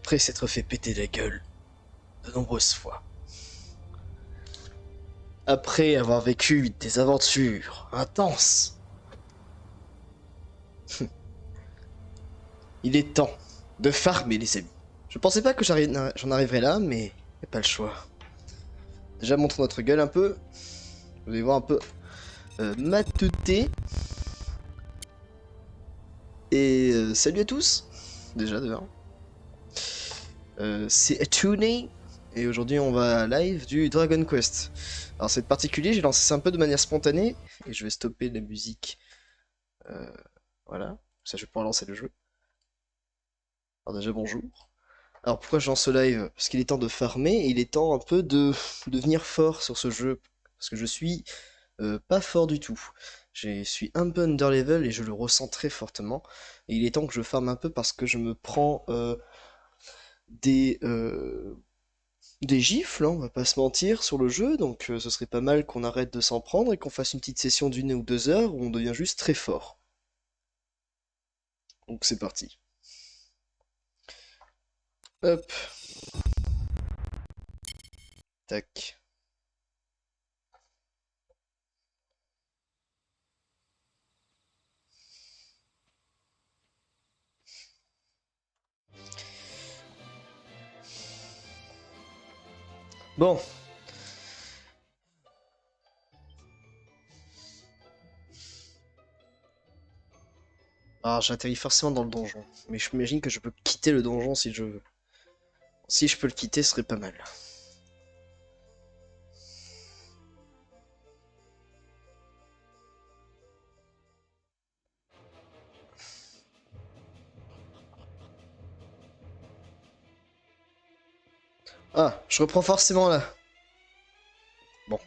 Après s'être fait péter la gueule de nombreuses fois, après avoir vécu des aventures intenses, il est temps de farmer, les amis. Je pensais pas que j'en arriverais là, mais y a pas le choix. Déjà, montrons notre gueule un peu. Vous allez voir un peu mateté. Et salut à tous, déjà de c'est Tune et aujourd'hui on va live du Dragon Quest. Alors c'est particulier, j'ai lancé ça un peu de manière spontanée et je vais stopper la musique. Euh, voilà, ça je vais pouvoir lancer le jeu. Alors déjà bonjour. Alors pourquoi je lance ce live? Parce qu'il est temps de farmer et il est temps un peu de devenir fort sur ce jeu. Parce que je suis pas fort du tout. Je suis un peu under level et je le ressens très fortement. Et il est temps que je farme un peu parce que je me prends des, euh, des gifles, hein, on va pas se mentir, sur le jeu, donc ce serait pas mal qu'on arrête de s'en prendre et qu'on fasse une petite session d'1 ou 2 heures où on devient juste très fort. Donc c'est parti. Hop, tac. Bon. Alors j'atterris forcément dans le donjon, mais je m'imagine que je peux quitter le donjon si je veux. Si je peux le quitter, ce serait pas mal. Ah, je reprends forcément là. Bon,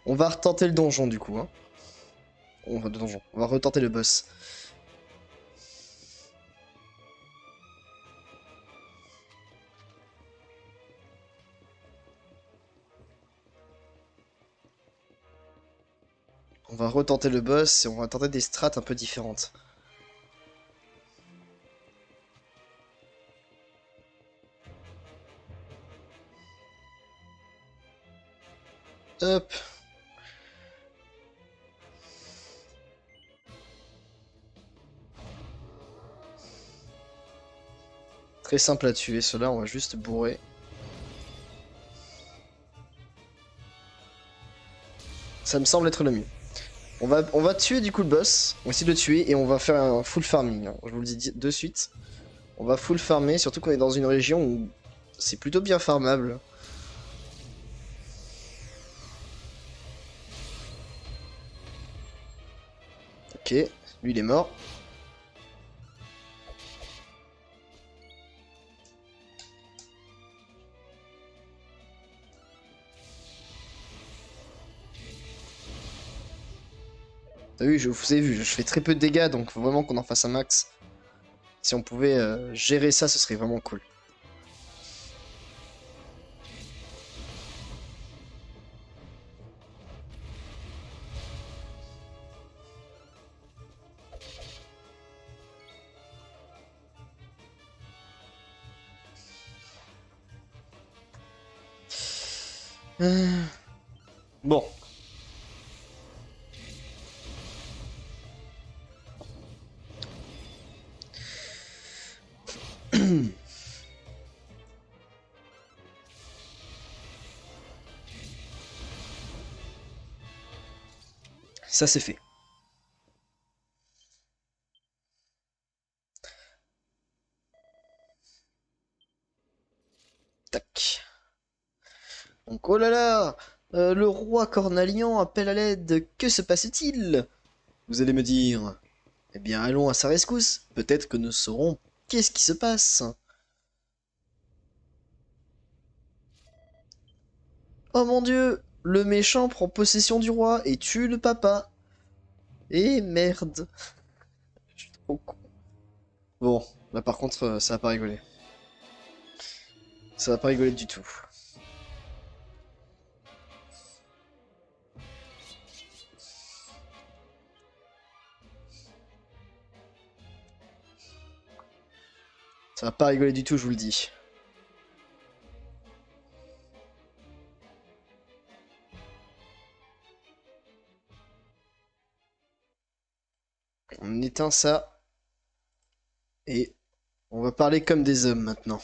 on va retenter le donjon du coup, hein. On va retenter le boss. On va retenter le boss et on va tenter des strats un peu différentes. Hop. Très simple à tuer, ceux-là, on va juste bourrer. Ça me semble être le mieux. On va tuer du coup le boss, on va essayer de le tuer et on va faire un full farming, hein. Je vous le dis de suite. On va full farmer, surtout qu'on est dans une région où c'est plutôt bien farmable. Ok, lui il est mort. T'as vu, je vous ai vu, je fais très peu de dégâts donc faut vraiment qu'on en fasse un max. Si on pouvait gérer ça, ce serait vraiment cool. Bon. Ça c'est fait. Tac. Donc, oh là là, le roi Cornalian appelle à l'aide. Que se passe-t-il? Vous allez me dire. Eh bien, allons à sa rescousse. Peut-être que nous saurons qu'est-ce qui se passe. Oh mon dieu, le méchant prend possession du roi et tue le papa. Eh merde. Je suis trop con. Bon, là par contre, ça va pas rigoler. Ça va pas rigoler du tout. Ça va pas rigoler du tout, je vous le dis. On éteint ça. Et On va parler comme des hommes maintenant.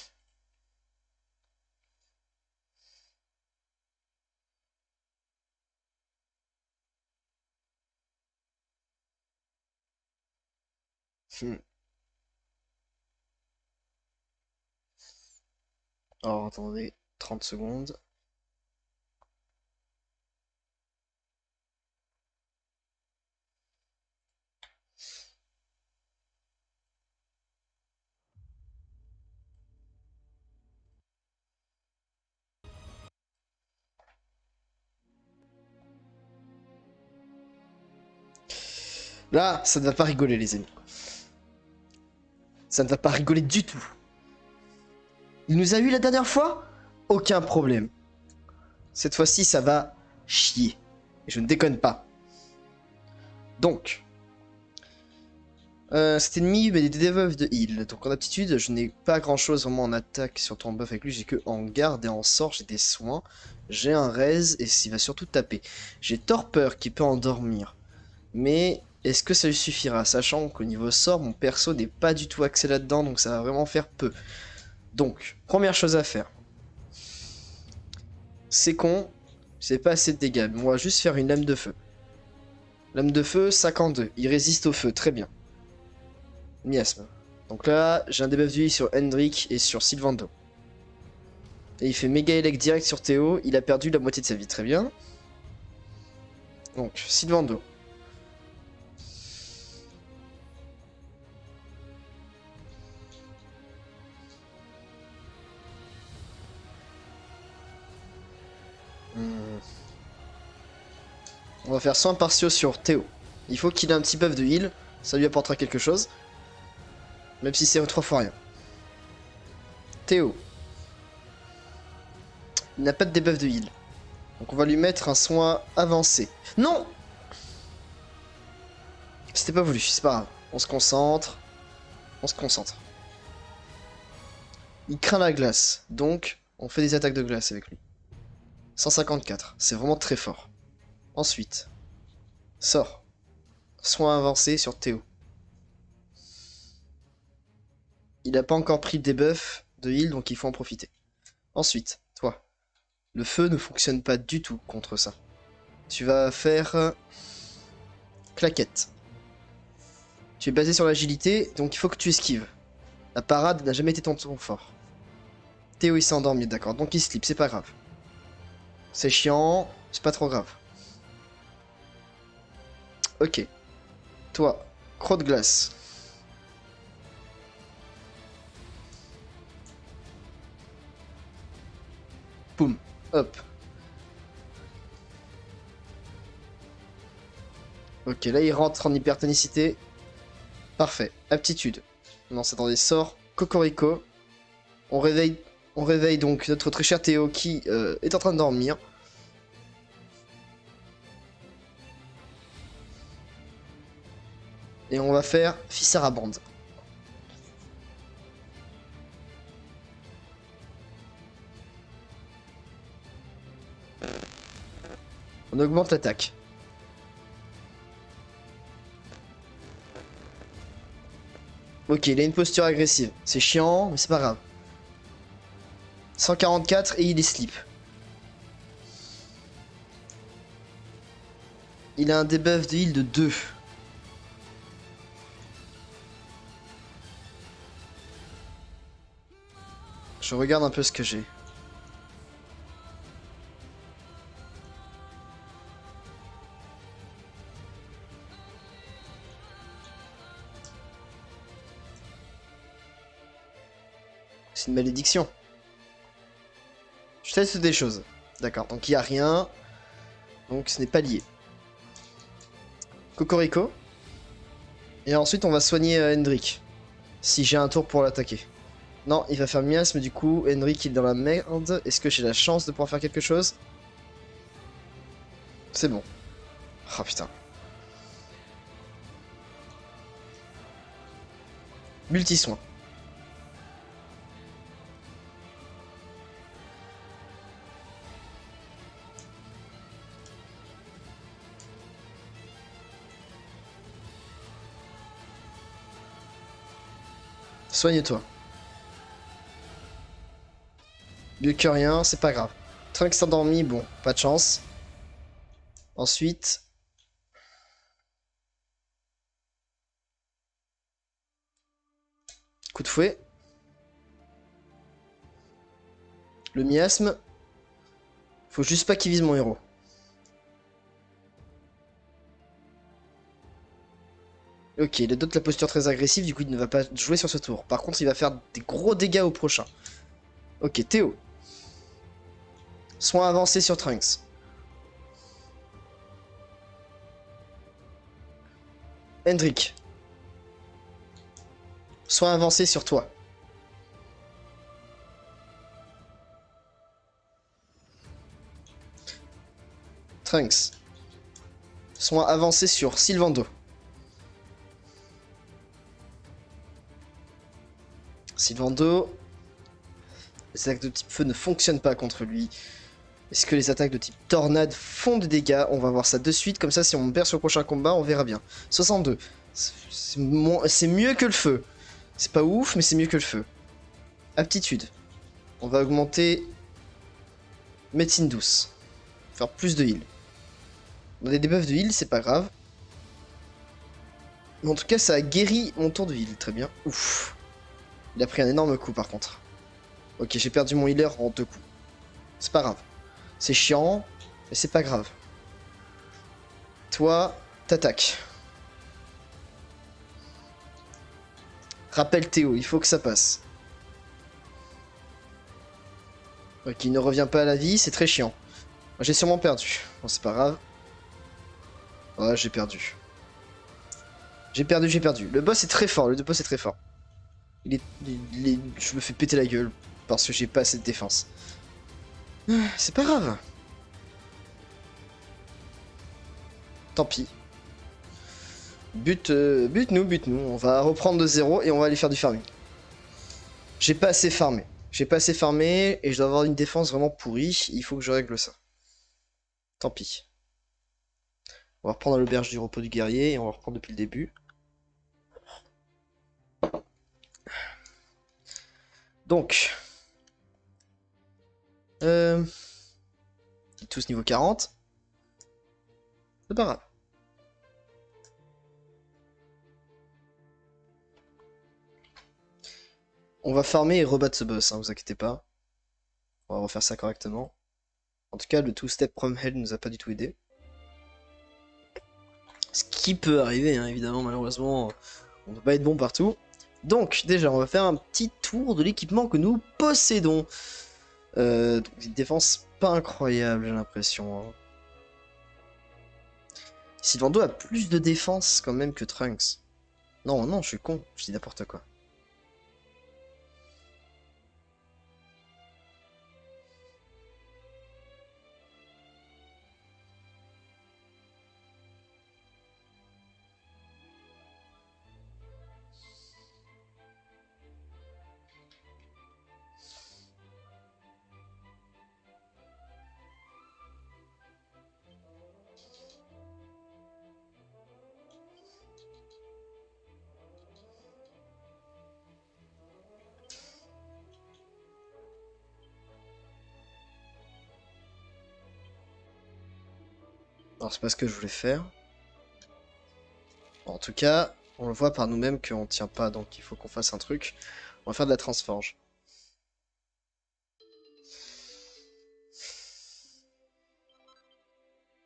Hmm. Alors attendez, 30 secondes. Là, ça ne va pas rigoler les amis. Ça ne va pas rigoler du tout. Il nous a eu la dernière fois? Aucun problème. Cette fois-ci, ça va chier. Et je ne déconne pas. Donc, cet ennemi met des debuffs de heal. Donc en aptitude, je n'ai pas grand-chose vraiment en attaque, surtout en buff avec lui. J'ai que en garde et en sort, j'ai des soins. J'ai un raise et il va surtout taper. J'ai torpeur qui peut endormir. Mais est-ce que ça lui suffira? Sachant qu'au niveau sort, mon perso n'est pas du tout axé là-dedans, donc ça va vraiment faire peu. Donc, première chose à faire. C'est con, c'est pas assez de dégâts. On va juste faire une lame de feu. Lame de feu, 52. Il résiste au feu, très bien. Miasme. Donc là, j'ai un debuff d'huile sur Hendrik et sur Sylvando. Et il fait méga élect direct sur Théo. Il a perdu la moitié de sa vie, très bien. Donc, Sylvando. On va faire soins partiaux sur Théo. Il faut qu'il ait un petit buff de heal. Ça lui apportera quelque chose. Même si c'est 3 fois rien. Théo. Il n'a pas de debuff de heal. Donc on va lui mettre un soin avancé. Non! C'était pas voulu, c'est pas grave. On se concentre. On se concentre. Il craint la glace. Donc, on fait des attaques de glace avec lui. 154. C'est vraiment très fort. Ensuite. Sort. Soin avancé sur Théo. Il n'a pas encore pris le debuff de heal, donc il faut en profiter. Ensuite, toi. Le feu ne fonctionne pas du tout contre ça. Tu vas faire... claquette. Tu es basé sur l'agilité, donc il faut que tu esquives. La parade n'a jamais été ton tour fort. Théo il s'est endormi, d'accord. Donc il slip, c'est pas grave. C'est chiant, c'est pas trop grave. Ok. Toi, croc de glace. Poum. Hop. Ok, là il rentre en hypertonicité. Parfait. Aptitude. Non, c'est dans des sorts. Cocorico. On réveille donc notre très cher Théo qui est en train de dormir. Et on va faire Fissarabande. On augmente l'attaque. Ok, il a une posture agressive. C'est chiant, mais c'est pas grave. 144 et il est slip. Il a un debuff de heal de 2. Je regarde un peu ce que j'ai. C'est une malédiction. Je teste des choses. D'accord, donc il n'y a rien. Donc ce n'est pas lié. Cocorico. Et ensuite on va soigner Hendrik. Si j'ai un tour pour l'attaquer. Non, il va faire miasme, du coup Hendrik il est dans la merde. Est-ce que j'ai la chance de pouvoir faire quelque chose? C'est bon. Oh putain. Multi-soin. Soigne-toi. Mieux que rien, c'est pas grave. Trunks s'est endormi, bon, pas de chance. Ensuite... Coup de fouet. Le miasme. Faut juste pas qu'il vise mon héros. Ok, il adopte la posture très agressive, du coup il ne va pas jouer sur ce tour. Par contre, il va faire des gros dégâts au prochain. Ok, Théo. Soin avancé sur Trunks. Hendrik. Soin avancé sur toi. Trunks. Soin avancé sur Sylvando. Sylvando. Les attaques de type feu ne fonctionnent pas contre lui. Est-ce que les attaques de type tornade font des dégâts? On va voir ça de suite, comme ça si on perd sur le prochain combat, on verra bien. 62. C'est mieux que le feu. C'est pas ouf, mais c'est mieux que le feu. Aptitude. On va augmenter médecine douce. Faire plus de heal. On a des debuffs de heal, c'est pas grave. Mais en tout cas, ça a guéri mon tour de heal, très bien. Ouf. Il a pris un énorme coup par contre. Ok, j'ai perdu mon healer en 2 coups. C'est pas grave. C'est chiant, mais c'est pas grave. Toi, t'attaques. Rappelle Théo, il faut que ça passe. Ok, il ne revient pas à la vie, c'est très chiant. J'ai sûrement perdu. Bon, c'est pas grave. Ouais, j'ai perdu. J'ai perdu, j'ai perdu. Le boss est très fort, le boss est très fort. Je me fais péter la gueule parce que j'ai pas assez de défense. C'est pas grave. Tant pis. Bute-nous. On va reprendre de zéro et on va aller faire du farming. J'ai pas assez farmé. J'ai pas assez farmé et je dois avoir une défense vraiment pourrie. Il faut que je règle ça. Tant pis. On va reprendre l'auberge du repos du guerrier et on va reprendre depuis le début. Donc. Tous niveau 40. C'est pas grave. On va farmer et rebattre ce boss, hein, vous inquiétez pas. On va refaire ça correctement. En tout cas, le two-step from hell nous a pas du tout aidé. Ce qui peut arriver, hein, évidemment, malheureusement, on ne peut pas être bon partout. Donc, déjà, on va faire un petit tour de l'équipement que nous possédons. Donc, une défense pas incroyable, j'ai l'impression. Hein. Sylvando a plus de défense quand même que Trunks. Non, non, je suis con, je dis n'importe quoi. Alors, c'est pas ce que je voulais faire. Bon, en tout cas, on le voit par nous-mêmes qu'on tient pas, donc il faut qu'on fasse un truc. On va faire de la transforge.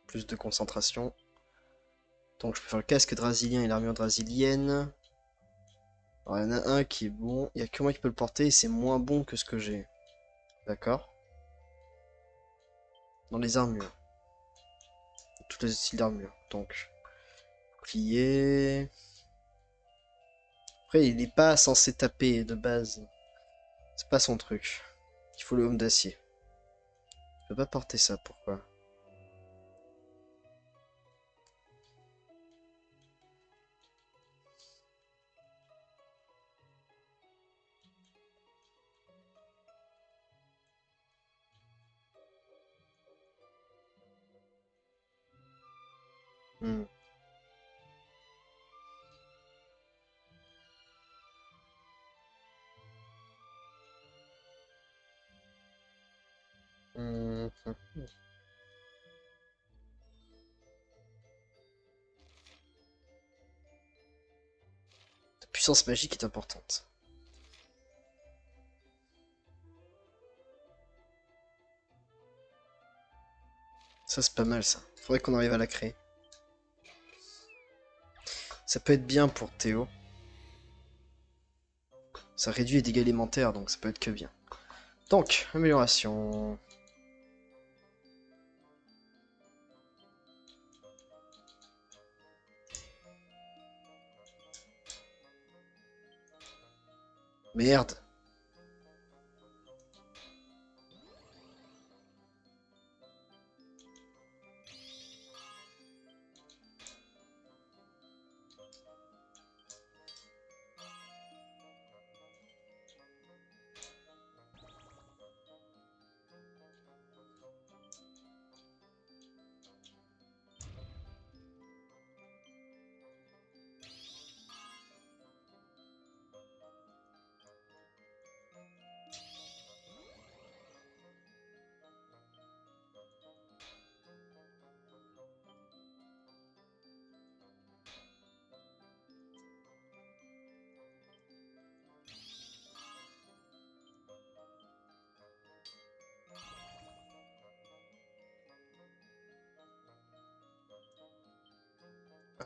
Plus de concentration. Donc je peux faire le casque drasilien et l'armure drasilienne. Alors il y en a un qui est bon, il y a que moi qui peux le porter et c'est moins bon que ce que j'ai. D'accord. Dans les armures. Tous les styles d'armure. Donc, bouclier. Après il n'est pas censé taper de base. C'est pas son truc. Il faut le homme d'acier. Je peux pas porter ça, pourquoi? Hmm. puissance magique est importante. Ça c'est pas mal ça. Faudrait qu'on arrive à la créer. Ça peut être bien pour Théo. Ça réduit les dégâts élémentaires, donc ça peut être que bien. Donc, amélioration. Merde.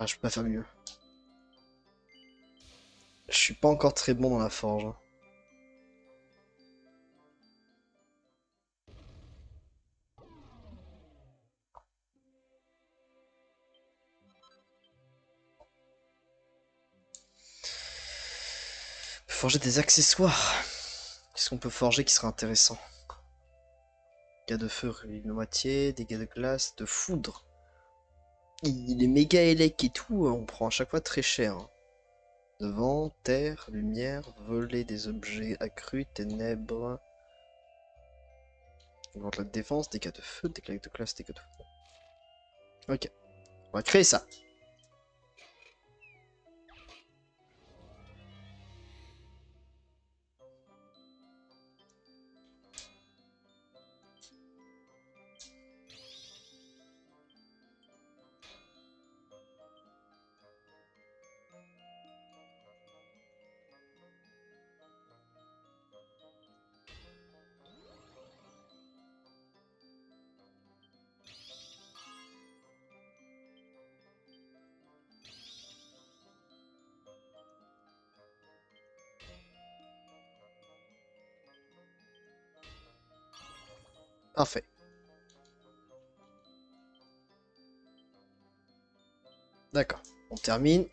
Ah, je peux pas faire mieux. Je suis pas encore très bon dans la forge. Forger des accessoires. Qu'est-ce qu'on peut forger qui serait intéressant? Dégâts de feu, réduit de moitié, dégâts de glace, de foudre. Les méga élec et tout, on prend à chaque fois très cher. Hein. De vent, terre, lumière, voler des objets accrus, ténèbres. Augmente la défense, dégâts de feu, dégâts de glace, dégâts de foudre. Ok, on va créer ça. Parfait. D'accord, on termine.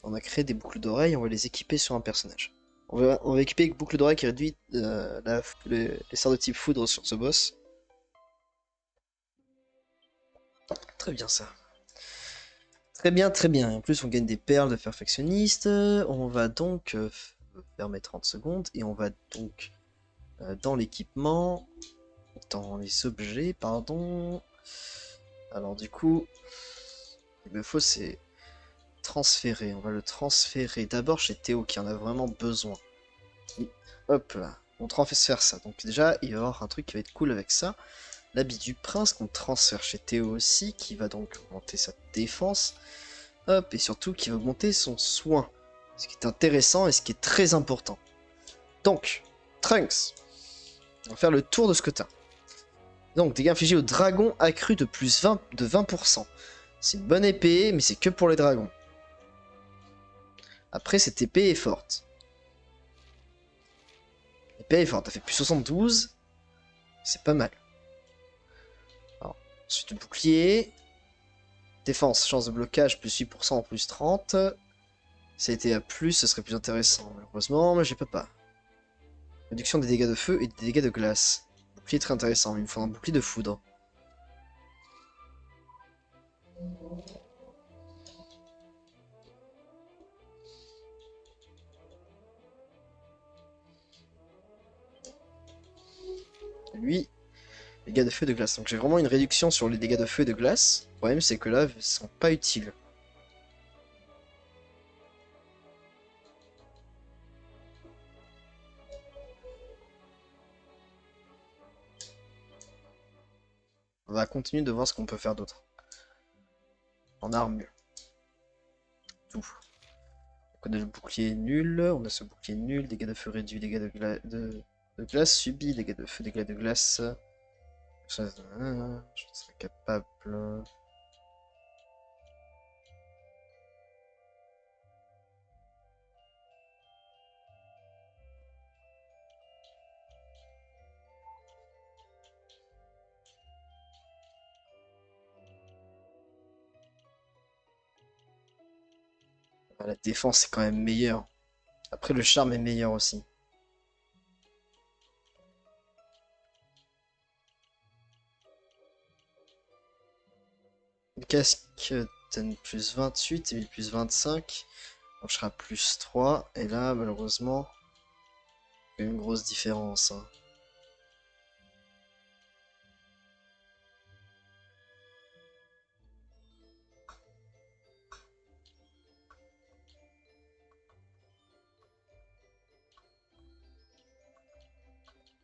On a créé des boucles d'oreilles, on va les équiper sur un personnage. On va équiper avec boucle d'oreille qui réduit les sorts de type foudre sur ce boss. Très bien ça. Très bien, très bien. En plus, on gagne des perles de perfectionniste. On va donc faire mes 30 secondes et on va donc dans l'équipement, dans les objets, pardon. Alors du coup, il me faut c'est transférer. On va le transférer d'abord chez Théo qui en a vraiment besoin. Et hop là, on transfère ça. Donc déjà, il va y avoir un truc qui va être cool avec ça. L'habit du prince qu'on transfère chez Théo aussi, qui va donc augmenter sa défense. Hop, et surtout qui va augmenter son soin. Ce qui est intéressant et ce qui est très important. Donc, Trunks, on va faire le tour de ce que t'as. Donc, dégâts infligés au dragon accru de plus 20, de 20%. C'est une bonne épée, mais c'est que pour les dragons. Après, cette épée est forte. L'épée est forte, elle fait plus 72. C'est pas mal. Alors, ensuite, le bouclier. Défense, chance de blocage, plus 8% en plus 30. Ça a été à plus, ce serait plus intéressant. Malheureusement, mais je peux pas. Réduction des dégâts de feu et des dégâts de glace. Bouclier très intéressant, il me faut un bouclier de foudre. Lui, dégâts de feu et de glace. Donc j'ai vraiment une réduction sur les dégâts de feu et de glace. Le problème c'est que là, ils sont pas utiles. On va continuer de voir ce qu'on peut faire d'autre. En armure. Tout. Donc Le bouclier nul, on a ce bouclier nul, dégâts de feu réduits, dégâts de glace subis, dégâts de feu, dégâts de glace. Je serais capable. Ah, la défense est quand même meilleure. Après, le charme est meilleur aussi. Le casque donne plus 28 et plus 25. Donc je serai à plus 3. Et là, malheureusement, il y a une grosse différence, hein.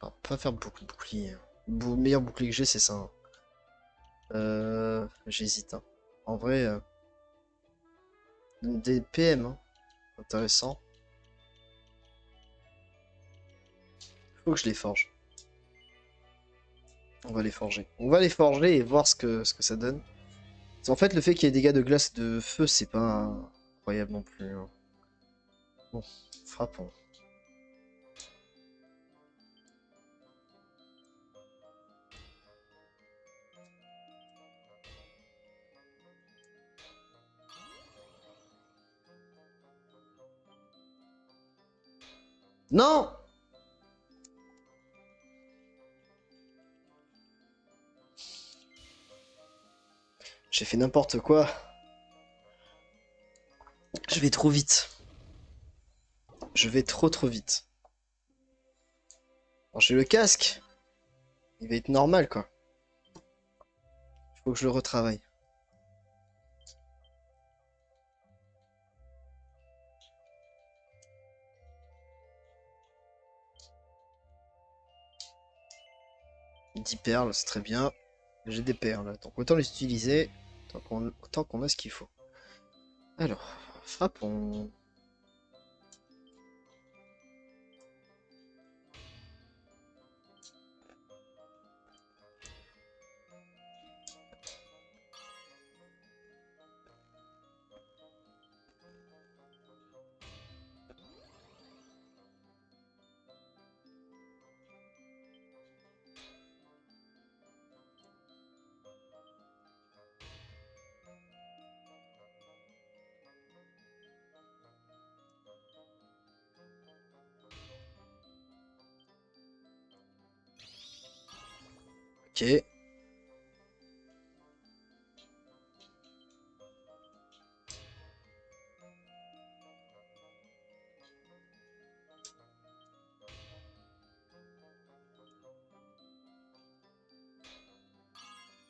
On va pas faire beaucoup de boucliers, hein. Le meilleur bouclier que j'ai, c'est ça, hein. J'hésite, hein. En vrai, des PM, hein. Intéressant. Faut que je les forge. On va les forger. On va les forger et voir ce que ça donne. En fait, le fait qu'il y ait des dégâts de glace et de feu, c'est pas incroyable non plus, hein. Bon, frappons. Non! J'ai fait n'importe quoi. Je vais trop vite. Je vais trop vite. Alors j'ai le casque. Il va être normal, quoi. Faut que je le retravaille. Dix perles, c'est très bien. J'ai des perles, donc autant les utiliser tant qu'on a ce qu'il faut. Alors, frappons. Ok.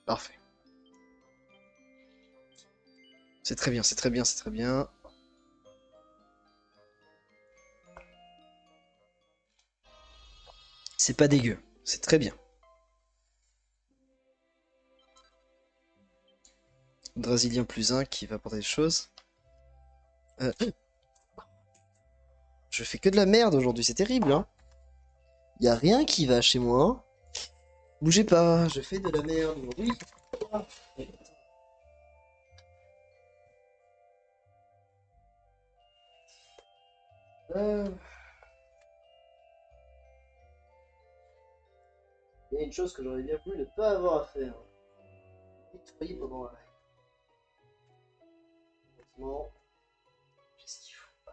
Parfait. C'est très bien, c'est très bien, c'est très bien. C'est pas dégueu, c'est très bien. Drasilien plus 1 qui va apporter des choses. Je fais que de la merde aujourd'hui, c'est terrible, hein. Y a rien qui va chez moi, hein. Bougez pas, je fais de la merde aujourd'hui. Il y a une chose que j'aurais bien voulu ne pas avoir à faire. Nettoyer pendant la live. Honnêtement, j'ai ce qu'il faut.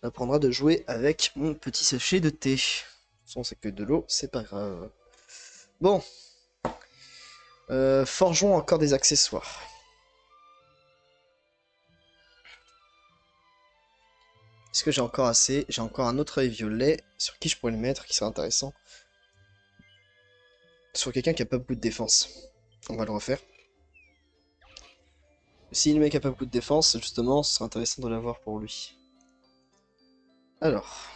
On apprendra de jouer avec mon petit sachet de thé. De toute façon, c'est que de l'eau, c'est pas grave. Bon. Forgeons encore des accessoires. Est-ce que j'ai encore assez? J'ai encore un autre œil violet. Sur qui je pourrais le mettre, qui serait intéressant? Sur quelqu'un qui a pas beaucoup de défense. On va le refaire. Si le mec a pas beaucoup de défense, justement, ce serait intéressant de l'avoir pour lui. Alors.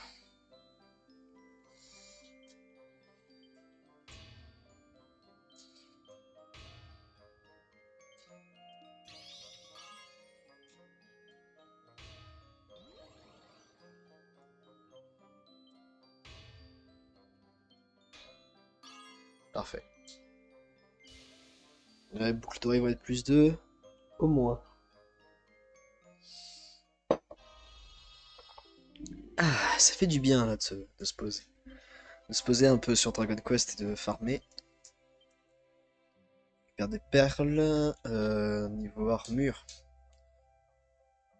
Parfait. La boucle d'oreille va être plus 2. Au moins. Ah, ça fait du bien là de se poser. De se poser un peu sur Dragon Quest et de farmer. Faire des perles. Niveau armure.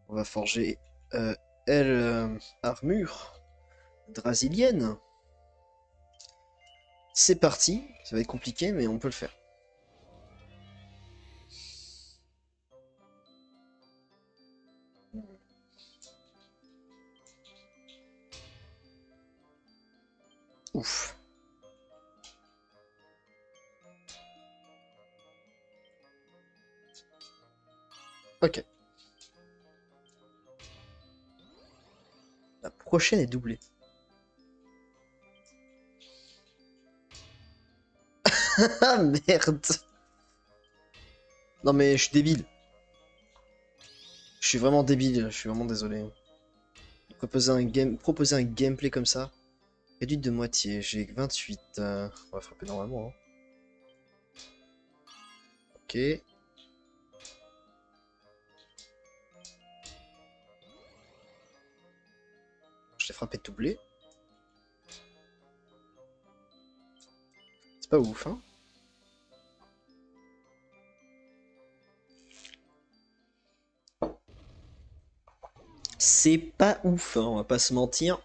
On va forger armure drasilienne. C'est parti. Ça va être compliqué, mais on peut le faire. Ouf. Ok. La prochaine est doublée. Ah merde. Non mais je suis débile. Je suis vraiment débile, je suis vraiment désolé. Proposer un gameplay comme ça. Réduite de moitié, j'ai 28. On va frapper normalement. Hein. Ok. Je l'ai frappé doublé. C'est pas ouf, hein. C'est pas ouf, hein, on va pas se mentir.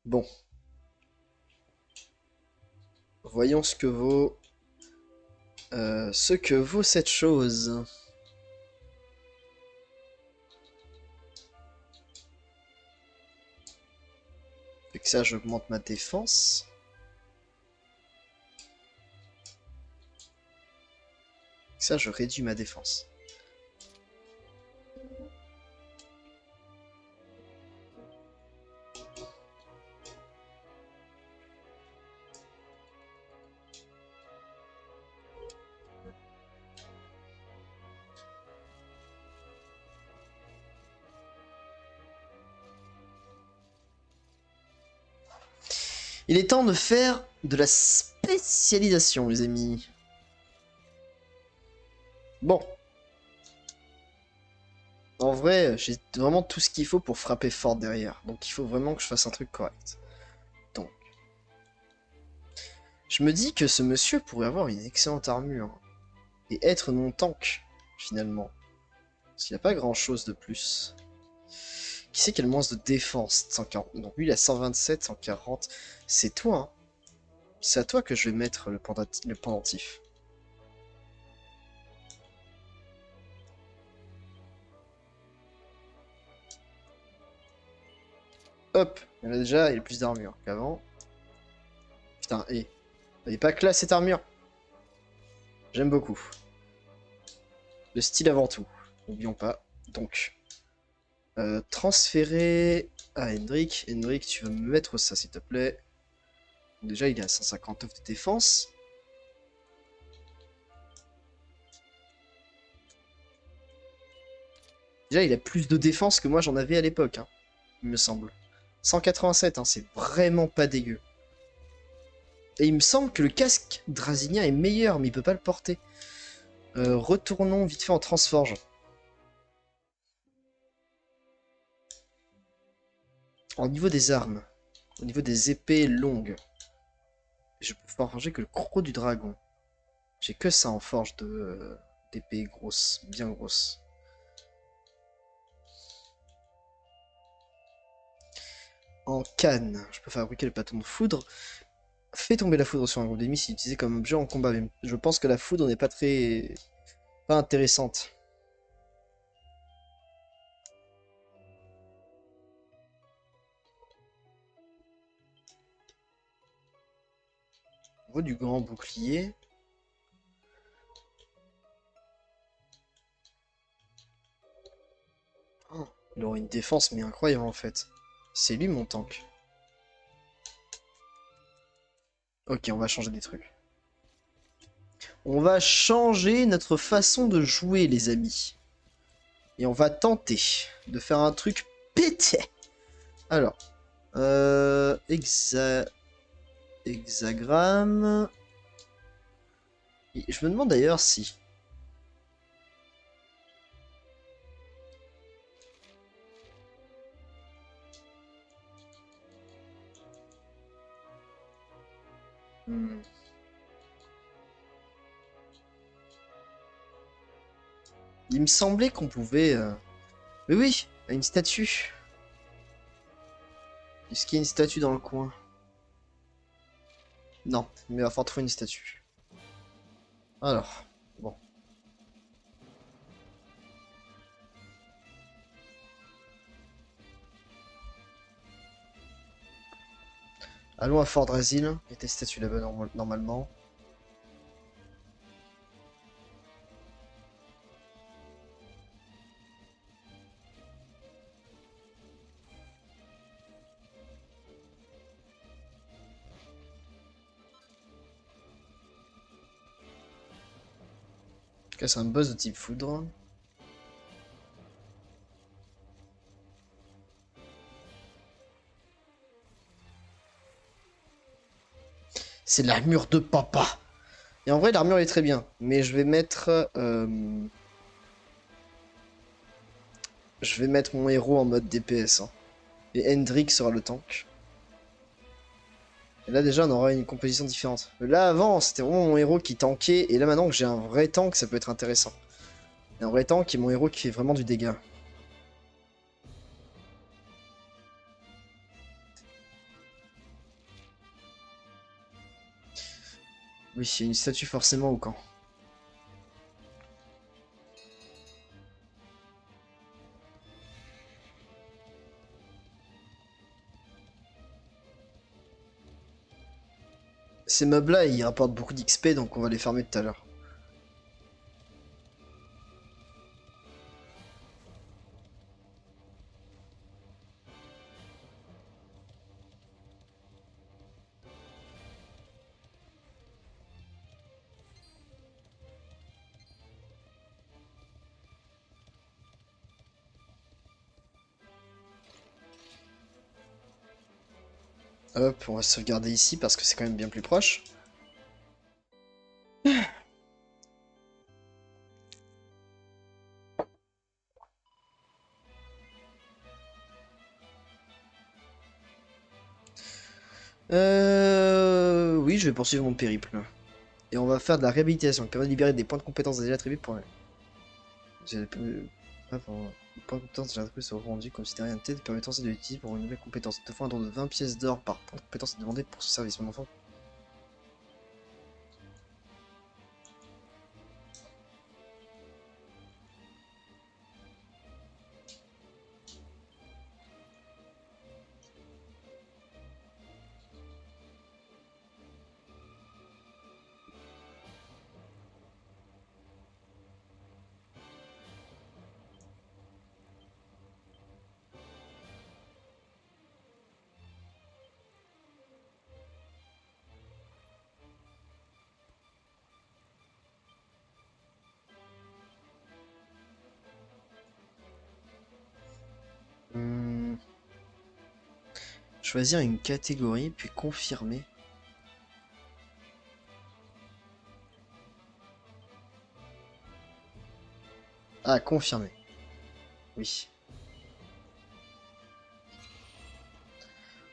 Bon. Voyons ce que vaut... cette chose. Fait que ça, j'augmente ma défense. Ça, je réduis ma défense. Il est temps de faire de la spécialisation, les amis. Bon. En vrai, j'ai vraiment tout ce qu'il faut pour frapper fort derrière. Donc il faut vraiment que je fasse un truc correct. Donc. Je me dis que ce monsieur pourrait avoir une excellente armure. Et être mon tank, finalement. Parce qu'il n'y a pas grand chose de plus. Qui c'est quel monstre de défense 140. Donc lui il a 127, 140. C'est toi, hein. C'est à toi que je vais mettre le pendentif. Hop, il a déjà, il a plus d'armure qu'avant. Putain, et elle est pas classe cette armure. J'aime beaucoup. Le style avant tout, n'oublions pas. Donc, transférer à Hendrik. Hendrik, tu vas me mettre ça s'il te plaît. Déjà, il est à 159 de défense. Déjà, il a plus de défense que moi j'en avais à l'époque, hein, il me semble. 187, hein, c'est vraiment pas dégueu. Et il me semble que le casque drasinien est meilleur, mais il peut pas le porter. Retournons vite fait en transforge. Au niveau des armes, au niveau des épées longues, je peux forger que le croc du dragon. J'ai que ça en forge d'épées grosses, bien grosses. En canne, je peux fabriquer le bâton de foudre. Fais tomber la foudre sur un groupe d'ennemis si utilisé comme objet en combat. Mais je pense que la foudre n'est pas pas intéressante. Au niveau du grand bouclier. Oh, il aura une défense mais incroyable en fait. C'est lui mon tank. Ok, on va changer des trucs. On va changer notre façon de jouer, les amis. Et on va tenter de faire un truc pété. Alors, Hexagramme. Et je me demande d'ailleurs si... Hmm. Il me semblait qu'on pouvait... Mais oui, une statue. Est-ce qu'il y a une statue dans le coin? Non, mais il va falloir trouver une statue. Alors, bon. Allons à Fort Drasil. Il y a des statues là-bas normalement. C'est un boss de type foudre. C'est l'armure de papa. Et en vrai, l'armure est très bien. Mais je vais mettre... Je vais mettre mon héros en mode DPS. Hein. Et Hendrik sera le tank. Et là déjà on aura une composition différente. Là avant c'était vraiment mon héros qui tankait. Et là maintenant que j'ai un vrai tank ça peut être intéressant. Et un vrai tank et mon héros qui fait vraiment du dégât. Oui, il y a une statue forcément au camp. Ces mobs là ils rapportent beaucoup d'XP donc on va les farmer tout à l'heure. Hop, on va sauvegarder ici parce que c'est quand même bien plus proche. Oui, je vais poursuivre mon périple. Et on va faire de la réhabilitation qui permet de libérer des points de compétences déjà attribués pour... Les points de compétence déjà attribués sont rendus considérés un tête permettant de l'utiliser pour une nouvelle compétence. Toutefois, un don de 20 pièces d'or par point de compétence est demandé pour ce service, mon enfant. Hmm. Choisir une catégorie, puis confirmer. Ah, confirmer. Oui.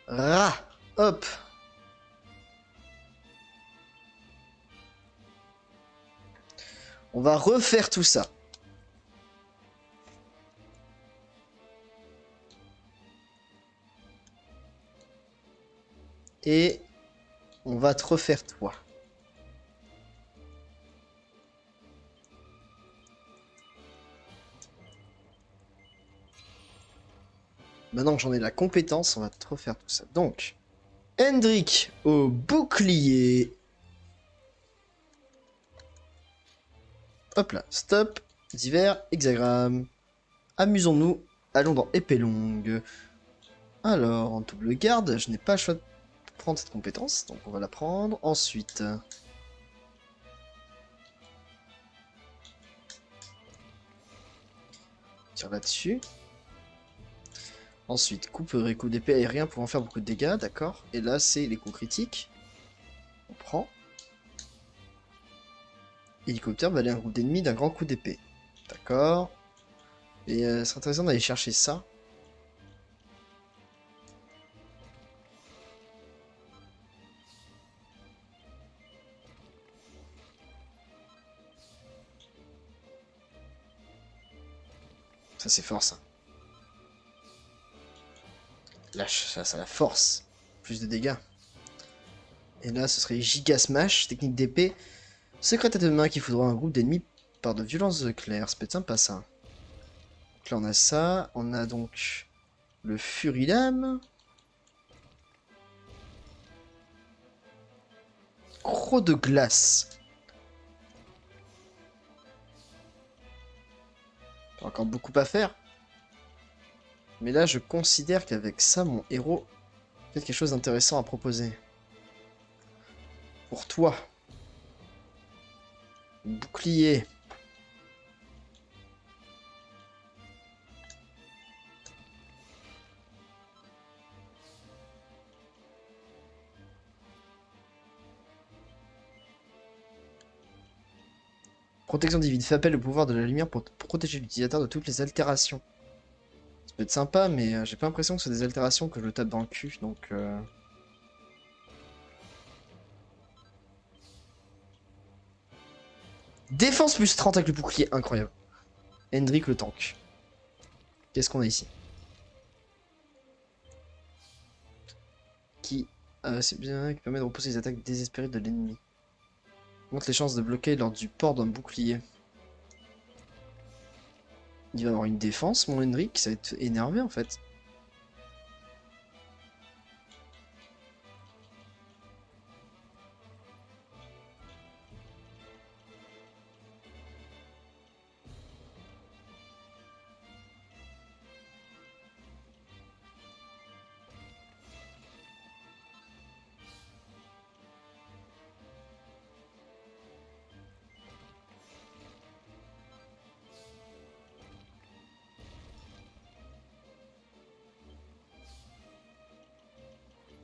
Ra! Hop! On va refaire tout ça. Et on va te refaire toi. Maintenant que j'en ai la compétence, on va te refaire tout ça. Donc, Hendrik au bouclier. Hop là, stop, divers, hexagramme. Amusons-nous, allons dans épée longue. Alors, en double garde, je n'ai pas le choix de prendre cette compétence, donc on va la prendre. Ensuite, tire là-dessus. Ensuite, coupe coup d'épée aérien pouvant faire beaucoup de dégâts, d'accord. Et là, c'est les coups critiques. On prend. Hélicoptère balaye un groupe d'ennemis d'un grand coup d'épée. D'accord. Et c'est intéressant d'aller chercher ça. Ça, c'est fort, ça. Lâche, ça la force. Plus de dégâts. Et là, ce serait Giga Smash, technique d'épée. Secrète à deux mains qui foudroie un groupe d'ennemis par de violences éclairs. Ça peut être sympa, ça. Donc là, on a ça. On a donc le Furilame. Croc de glace. Il y a encore beaucoup à faire. Mais là, je considère qu'avec ça, mon héros a peut-être quelque chose d'intéressant à proposer. Pour toi. Bouclier. Protection divine. Fait appel au pouvoir de la lumière pour protéger l'utilisateur de toutes les altérations. Ça peut être sympa, mais j'ai pas l'impression que ce sont des altérations que je le tape dans le cul, donc... Défense plus 30 avec le bouclier, incroyable. Hendrik le tank. Qu'est-ce qu'on a ici? Qui... c'est bien, qui permet de repousser les attaques désespérées de l'ennemi. Augmente les chances de bloquer lors du port d'un bouclier. Il va avoir une défense, mon Hendrik, ça va être énervé en fait.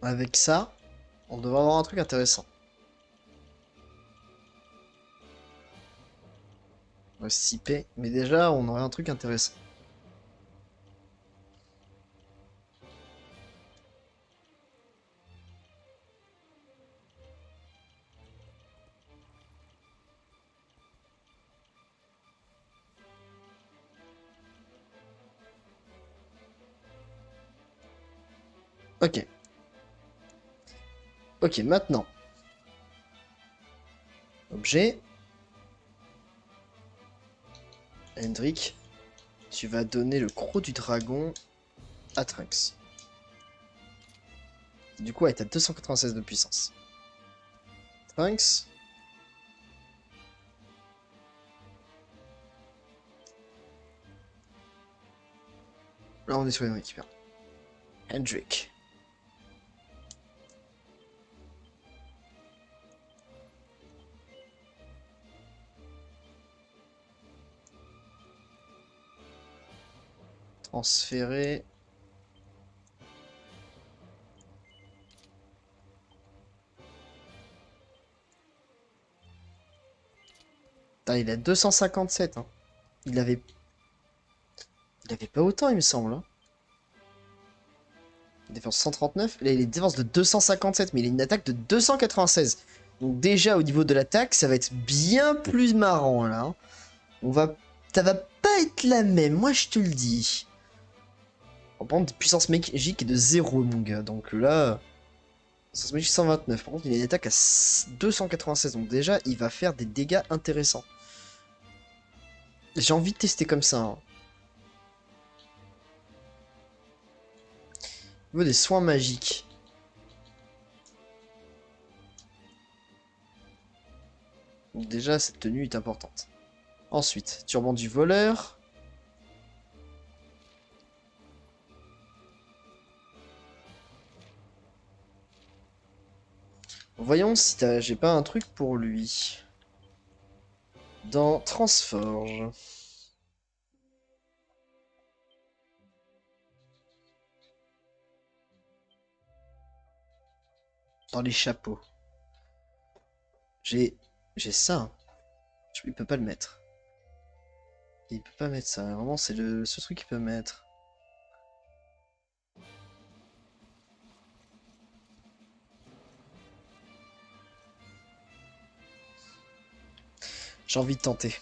Avec ça, on devrait avoir un truc intéressant. On va se mais déjà, on aurait un truc intéressant. Ok. Ok, maintenant. Objet. Hendrik, tu vas donner le croc du dragon à Trunks. Du coup, elle est à 296 de puissance. Trunks. Là, on est sur Hendrik. Hendrik. Transférer. Putain, il a 257. Hein. Il avait... Il avait pas autant, il me semble. Hein. Défense 139. Là, il est défense de 257, mais il a une attaque de 296. Donc déjà, au niveau de l'attaque, ça va être bien plus marrant, là. Hein. On va... Ça va pas être la même, moi je te le dis. On va prendre puissance magique est de 0, mon gars. Donc là... Puissance magique 129. Par contre, il a une attaque à 296. Donc déjà, il va faire des dégâts intéressants. J'ai envie de tester comme ça. Hein. Au niveau des soins magiques. Donc déjà, cette tenue est importante. Ensuite, turban du voleur. Voyons si j'ai pas un truc pour lui. Dans Transforge. Dans les chapeaux. J'ai... J'ai ça. Hein. Il peut pas le mettre. Il peut pas mettre ça. Vraiment, c'est le seul truc qu'il peut mettre. J'ai envie de tenter.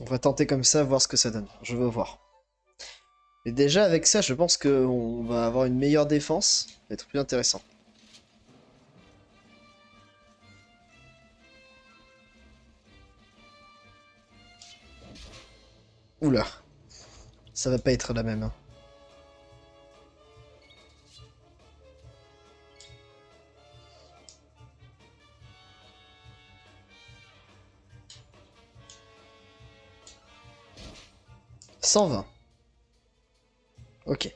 On va tenter comme ça, voir ce que ça donne. Je veux voir. Et déjà, avec ça, je pense qu'on va avoir une meilleure défense. Ça va être plus intéressant. Oula. Ça va pas être la même. Hein. « 120. Ok.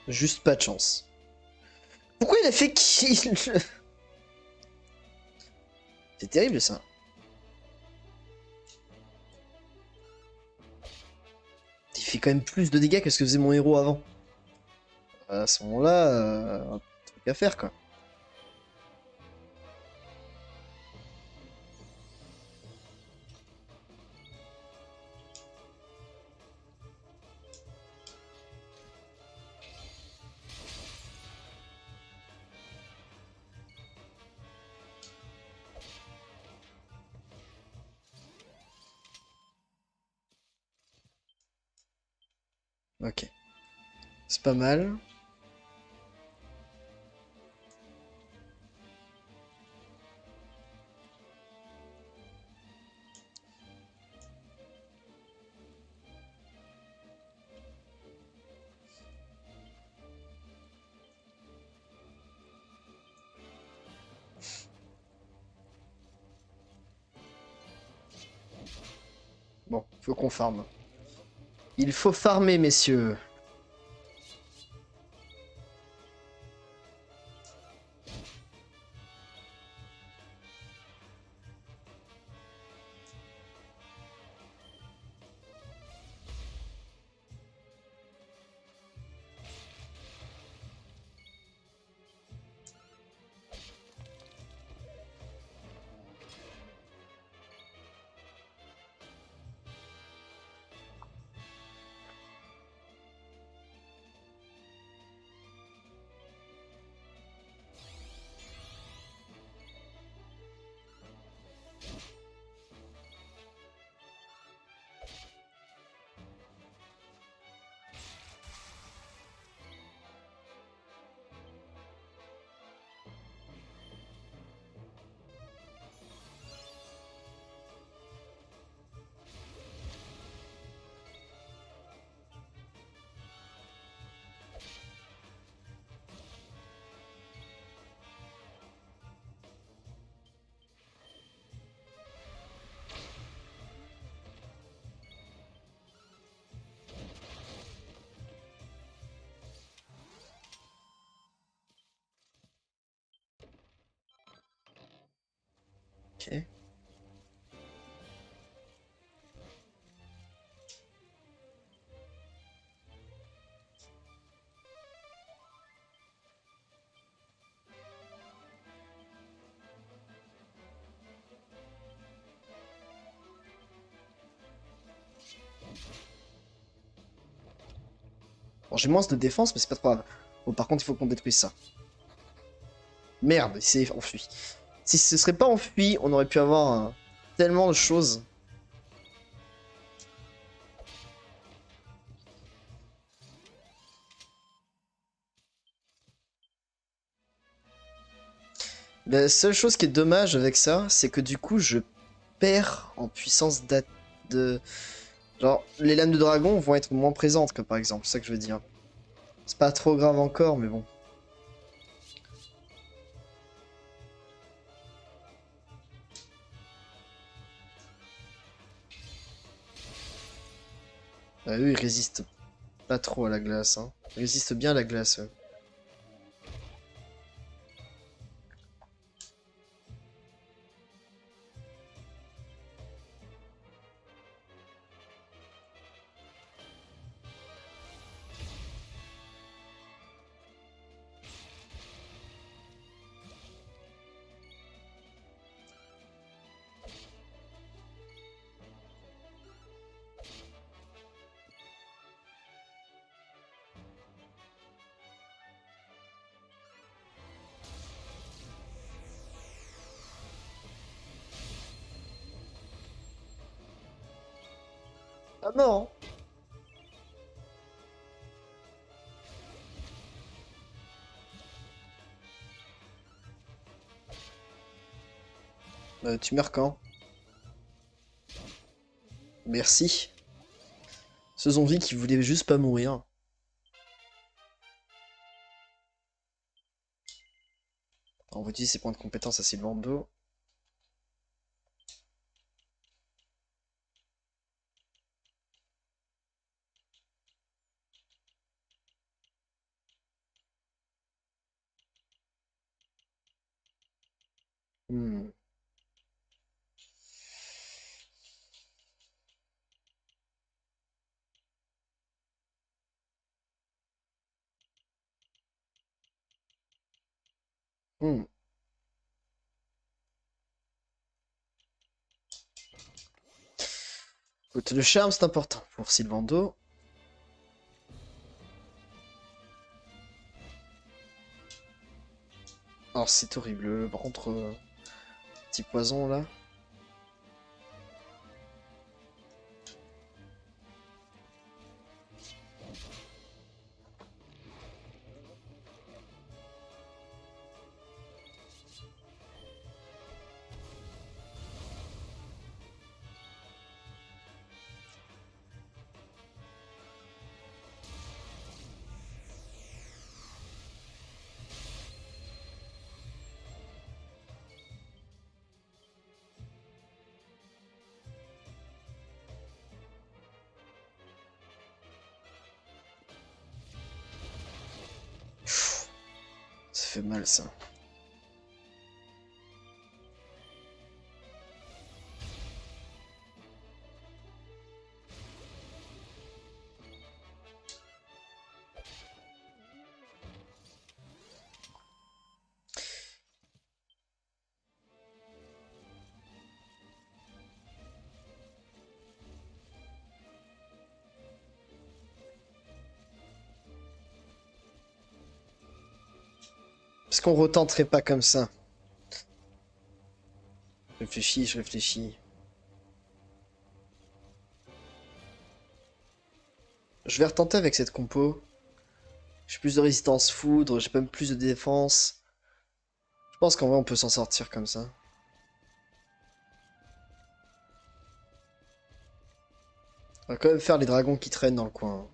Juste pas de chance. Pourquoi il a fait kill? C'est terrible ça. Il fait quand même plus de dégâts que ce que faisait mon héros avant. À ce moment-là, un truc à faire quoi. Ok. C'est pas mal. Bon, faut qu'on farme. Il faut farmer, messieurs. Ok. Bon, j'ai moins de défense, mais c'est pas trop grave. Bon, par contre, il faut qu'on détruise ça. Merde, il s'est enfui. Si ce serait pas enfui, on aurait pu avoir tellement de choses. La seule chose qui est dommage avec ça, c'est que du coup, je perds en puissance de... Genre, les lames de dragon vont être moins présentes que par exemple, c'est ça que je veux dire. C'est pas trop grave encore, mais bon. Eux, ils résistent pas trop à la glace, hein. Ils résistent bien à la glace, eux. Ah non! Tu meurs quand? Merci. Ce zombie qui voulait juste pas mourir. On va utiliser ses points de compétence à Sylvando. Hmm. Hmm. Écoute, le charme c'est important pour Sylvando. Alors c'est horrible, par contre, petit poison là. Pfff, ça fait mal ça. Est-ce qu'on retenterait pas comme ça? Je réfléchis, je réfléchis. Je vais retenter avec cette compo. J'ai plus de résistance foudre, j'ai même plus de défense. Je pense qu'en vrai on peut s'en sortir comme ça. On va quand même faire les dragons qui traînent dans le coin.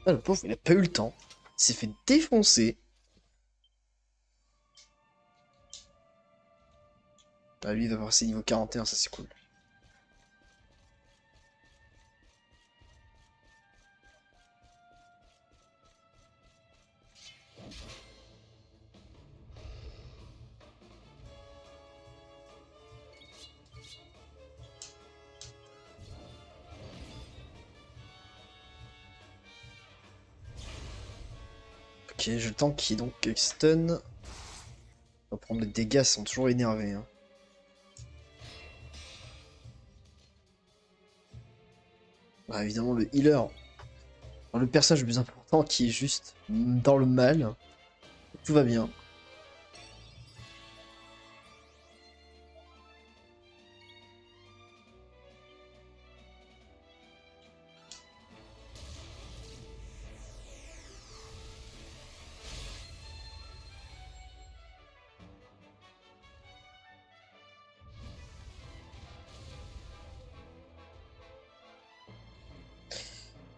Ah, le pauvre, il a pas eu le temps. Il s'est fait défoncer. Ah, lui, il va passer niveau 41, ça c'est cool. Ok, je le tank qui est donc stun. On va prendre les dégâts, ils sont toujours énervés. Hein. Bah, évidemment, le healer. Alors, le personnage le plus important qui est juste dans le mal. Tout va bien.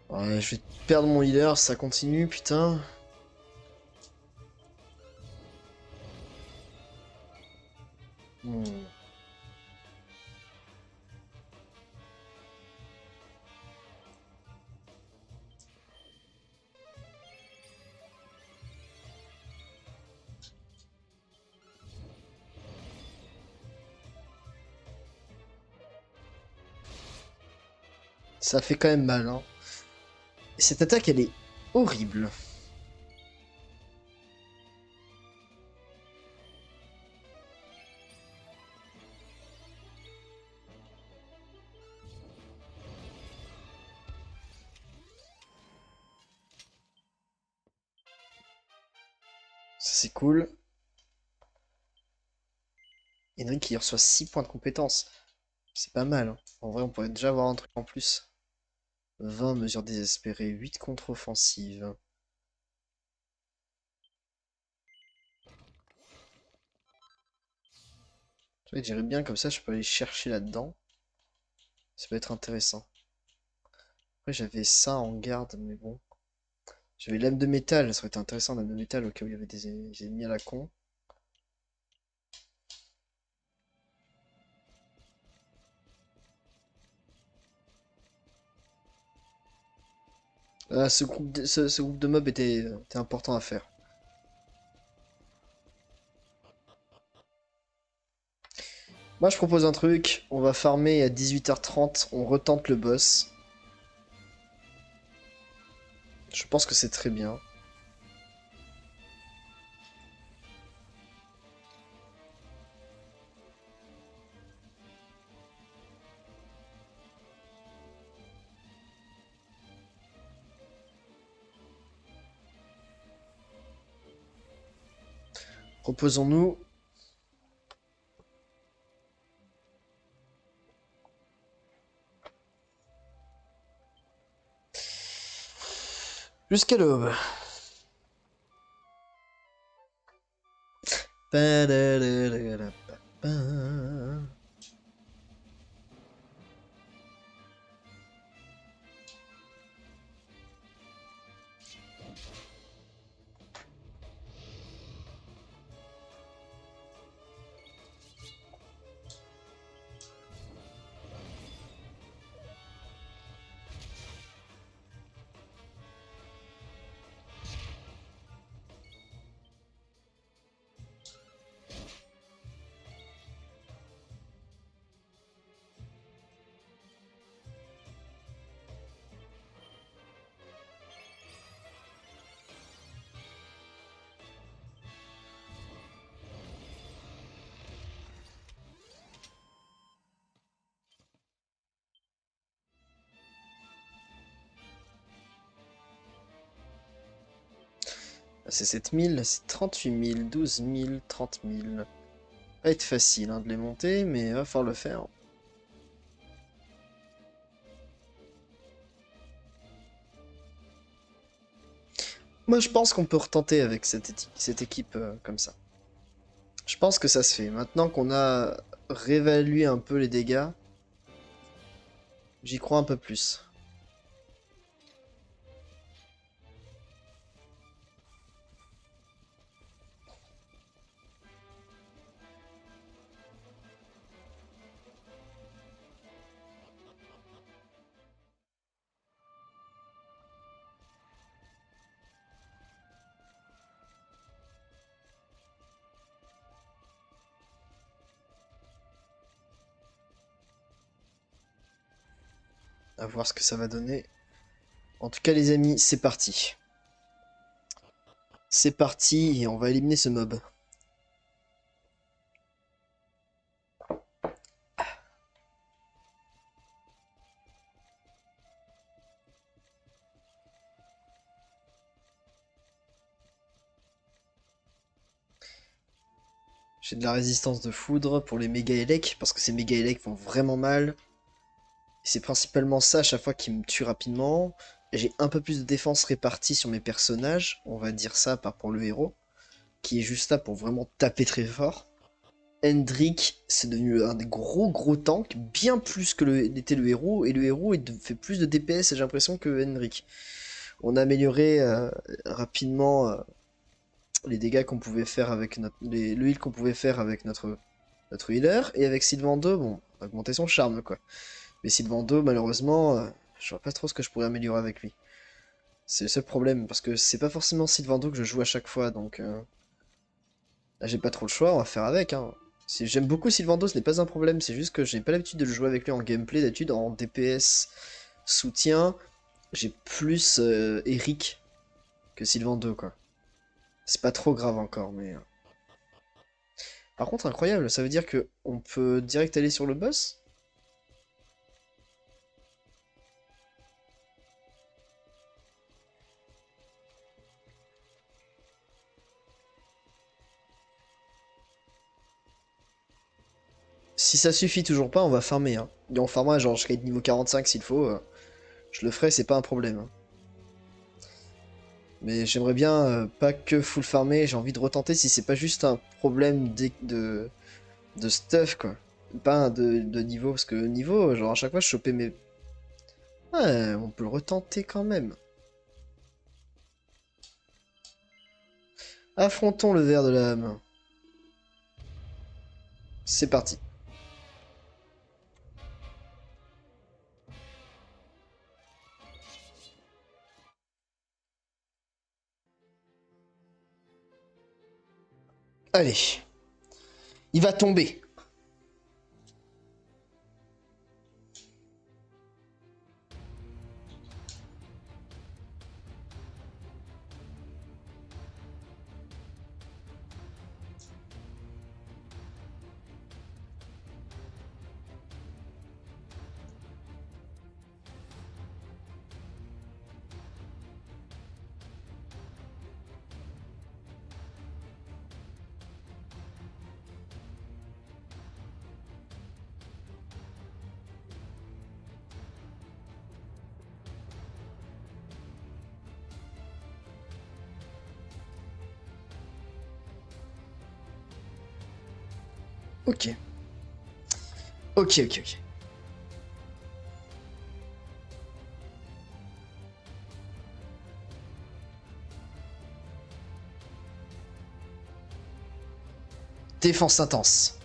Ouais, je vais perdre mon healer, ça continue, putain. Hmm. Ça fait quand même mal, hein. Et cette attaque, elle est horrible. Ça, c'est cool. Henrik qui reçoit 6 points de compétence. C'est pas mal, hein. En vrai, on pourrait déjà avoir un truc en plus. 20 mesures désespérées, 8 contre-offensives. J'irais bien comme ça, je peux aller chercher là-dedans. Ça peut être intéressant. Après, j'avais ça en garde, mais bon. J'avais lame de métal, ça aurait été intéressant, lame de métal, au cas où il y avait des ennemis à la con. Ah, ce groupe de mobs était important à faire. Moi, je propose un truc. On va farmer à 18h30, on retente le boss. Je pense que c'est très bien. Reposons-nous. Jusqu'à l'aube. C'est 7000, c'est 38 000, 12 000, 30 000. Va être facile hein, de les monter, mais va falloir le faire. Moi, je pense qu'on peut retenter avec cette équipe comme ça. Je pense que ça se fait. Maintenant qu'on a réévalué un peu les dégâts, j'y crois un peu plus. À voir ce que ça va donner. En tout cas, les amis, c'est parti. C'est parti et on va éliminer ce mob. J'ai de la résistance de foudre pour les méga élec, parce que ces méga élec font vraiment mal. C'est principalement ça à chaque fois qui me tue rapidement. J'ai un peu plus de défense répartie sur mes personnages, on va dire ça par pour le héros, qui est juste là pour vraiment taper très fort. Hendrik, c'est devenu un des gros tanks, bien plus que était le héros, et le héros fait plus de DPS, j'ai l'impression, que Hendrik. On a amélioré rapidement les dégâts qu'on pouvait faire avec le heal qu'on pouvait faire avec notre healer, et avec Sylvando, bon, on a augmenté son charme, quoi. Mais Sylvando, malheureusement, je vois pas trop ce que je pourrais améliorer avec lui. C'est le seul problème, parce que c'est pas forcément Sylvando que je joue à chaque fois, donc là j'ai pas trop le choix, on va faire avec, hein. J'aime beaucoup Sylvando, ce n'est pas un problème, c'est juste que j'ai pas l'habitude de le jouer avec lui en gameplay, d'habitude en DPS soutien, j'ai plus Eric que Sylvain 2, quoi. C'est pas trop grave encore, mais... Par contre, incroyable, ça veut dire que on peut direct aller sur le boss? Si ça suffit toujours pas, on va farmer, hein. Et on farmera genre jusqu'à être niveau 45 s'il faut. Je le ferai, c'est pas un problème, hein. Mais j'aimerais bien pas que full farmer, j'ai envie de retenter si c'est pas juste un problème de stuff, quoi. Pas de niveau, parce que niveau, genre à chaque fois je chopais mes... Ouais, on peut le retenter quand même. Affrontons le ver de l'âme. C'est parti. Allez. Il va tomber. Ok. Ok, ok, ok. Défense intense.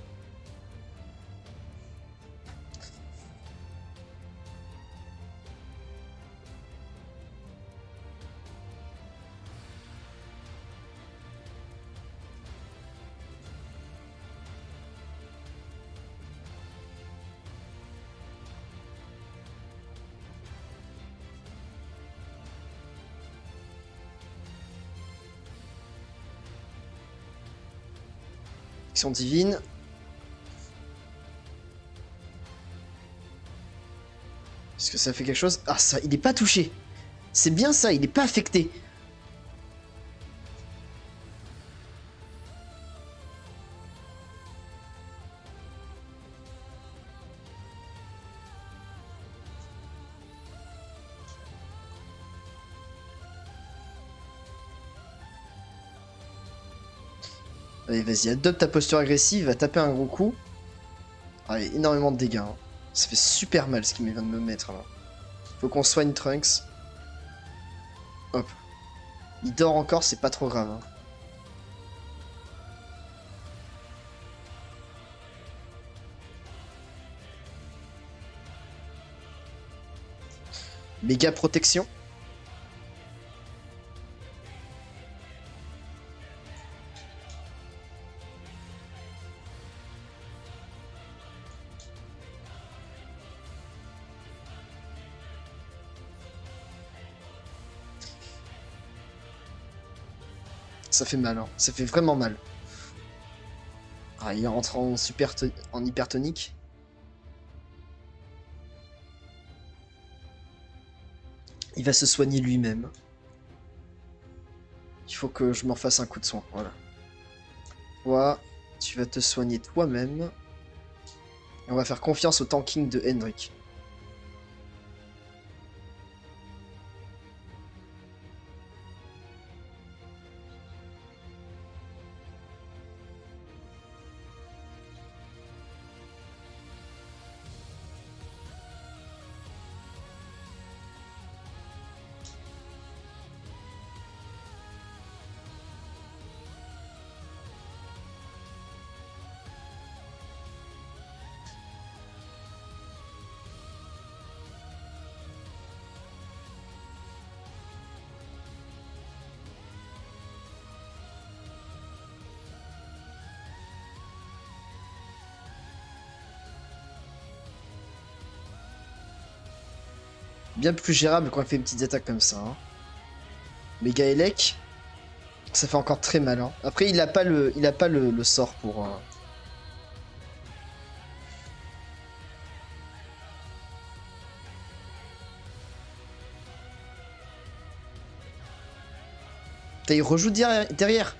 Action divine. Est-ce que ça fait quelque chose? Ah ça, il est pas touché. C'est bien ça, il est pas affecté. Allez, vas-y, adopte ta posture agressive, va taper un gros coup. Allez, énormément de dégâts, hein. Ça fait super mal ce qu'il vient de me mettre là. Faut qu'on soigne Trunks. Hop. Il dort encore, c'est pas trop grave, hein. Méga protection. Ça fait mal, hein. Ça fait vraiment mal. Ah, il rentre en en hypertonique. Il va se soigner lui-même. Il faut que je m'en fasse un coup de soin, voilà. Toi, tu vas te soigner toi-même. Et on va faire confiance au tanking de Hendrik. Bien plus gérable quand il fait des petites attaques comme ça. Hein. Mais Gaelec, ça fait encore très mal. Hein. Après, il a pas le sort pour... Putain, il rejoue derrière.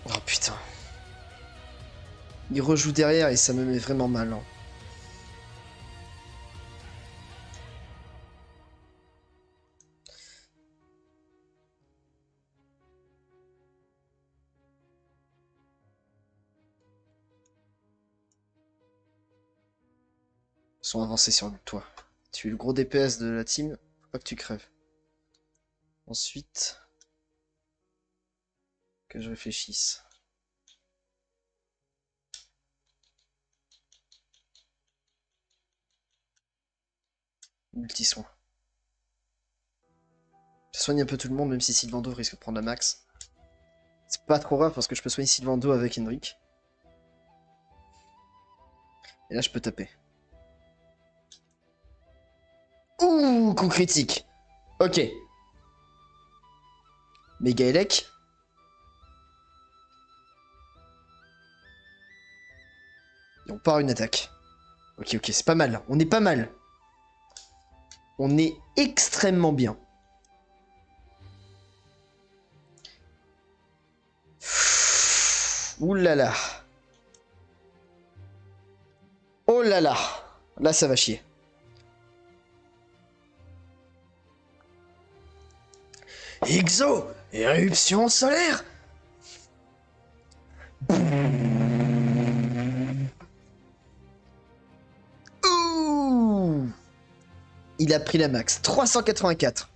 Oh putain. Il rejoue derrière et ça me met vraiment mal. Hein. Ils sont avancés sur toi. Tu es le gros DPS de la team, faut pas que tu crèves. Ensuite, que je réfléchisse. Multi-soin. Je soigne un peu tout le monde, même si Sylvando risque de prendre la max. C'est pas trop grave parce que je peux soigner Sylvando avec Hendrik. Et là, je peux taper. Ouh, coup critique. Ok. Mais Gaelec. Et on part une attaque. Ok, ok, c'est pas mal. On est pas mal. On est extrêmement bien. Ouh là là. Oh là là. Là, ça va chier. Exo, éruption solaire. Ouh. Il a pris la max. 384.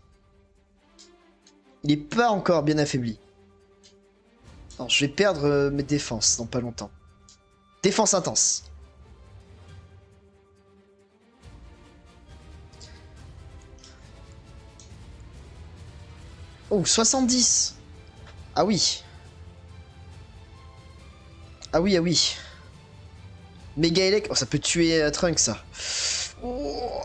Il est pas encore bien affaibli. Alors, je vais perdre mes défenses dans pas longtemps. Défense intense. Oh, 70. Ah oui. Ah oui, ah oui. Méga Elec. Oh, ça peut tuer Trunks, ça. Oh.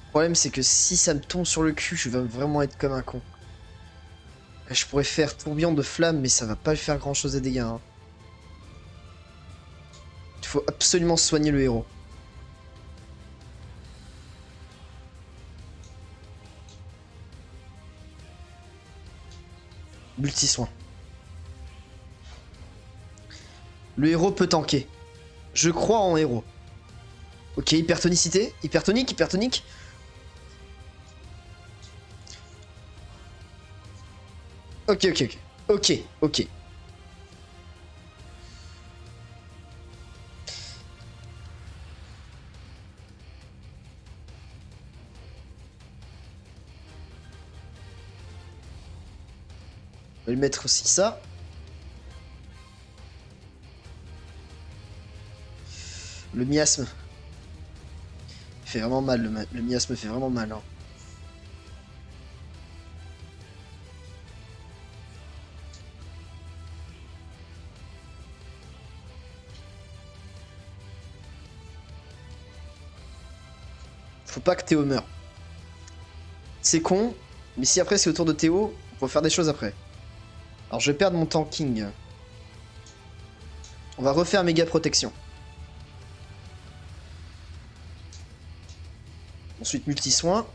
Le problème, c'est que si ça me tombe sur le cul, je vais vraiment être comme un con. Je pourrais faire tourbillon de flammes, mais ça va pas faire grand chose de dégâts. Hein. Il faut absolument soigner le héros. Multi-soin. Le héros peut tanker. Je crois en héros. Ok, hypertonicité. Hypertonique, hypertonique. Ok, ok, ok. Ok, ok. On va lui mettre aussi ça. Le miasme. Il fait vraiment mal, le miasme fait vraiment mal. Hein. Faut pas que Théo meure. C'est con, mais si après c'est au tour de Théo, on peut faire des choses après. Alors je vais perdre mon tanking. On va refaire méga protection. Ensuite multi-soin.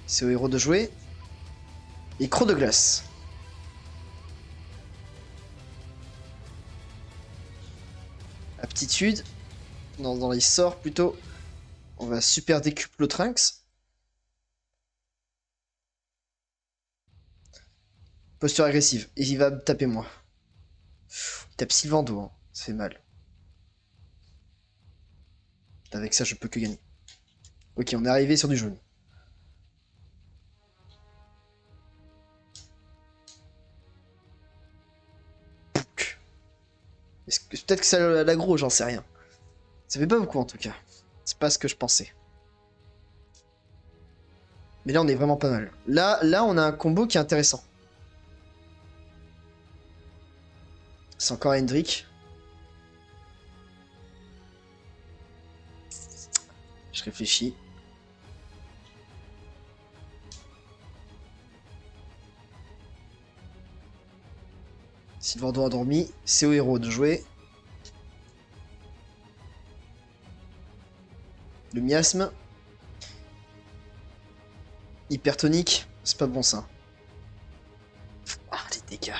C'est au héros de jouer. Et croc de glace. Aptitude. Dans les sorts plutôt. On va super décuple le Trunks. Posture agressive. Et il va me taper moi. Il tape Sylvando. Hein. Ça fait mal. Avec ça, je peux que gagner. Ok, on est arrivé sur du jaune. Peut-être que ça l'aggro, j'en sais rien. Ça fait pas beaucoup en tout cas. C'est pas ce que je pensais. Mais là, on est vraiment pas mal. Là, on a un combo qui est intéressant. C'est encore Hendrik. Je réfléchis. Sylvando endormi, c'est au héros de jouer. Le miasme. Hypertonique, c'est pas bon ça. Ah, les dégâts.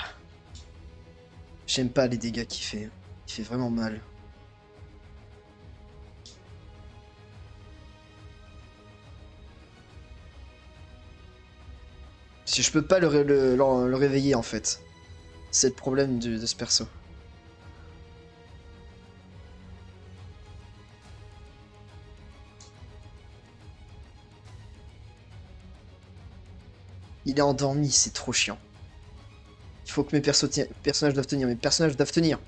J'aime pas les dégâts qu'il fait. Il fait vraiment mal. Si je peux pas le réveiller en fait. C'est le problème de ce perso. Il est endormi, c'est trop chiant. Il faut que mes personnages doivent tenir. Mes personnages doivent tenir.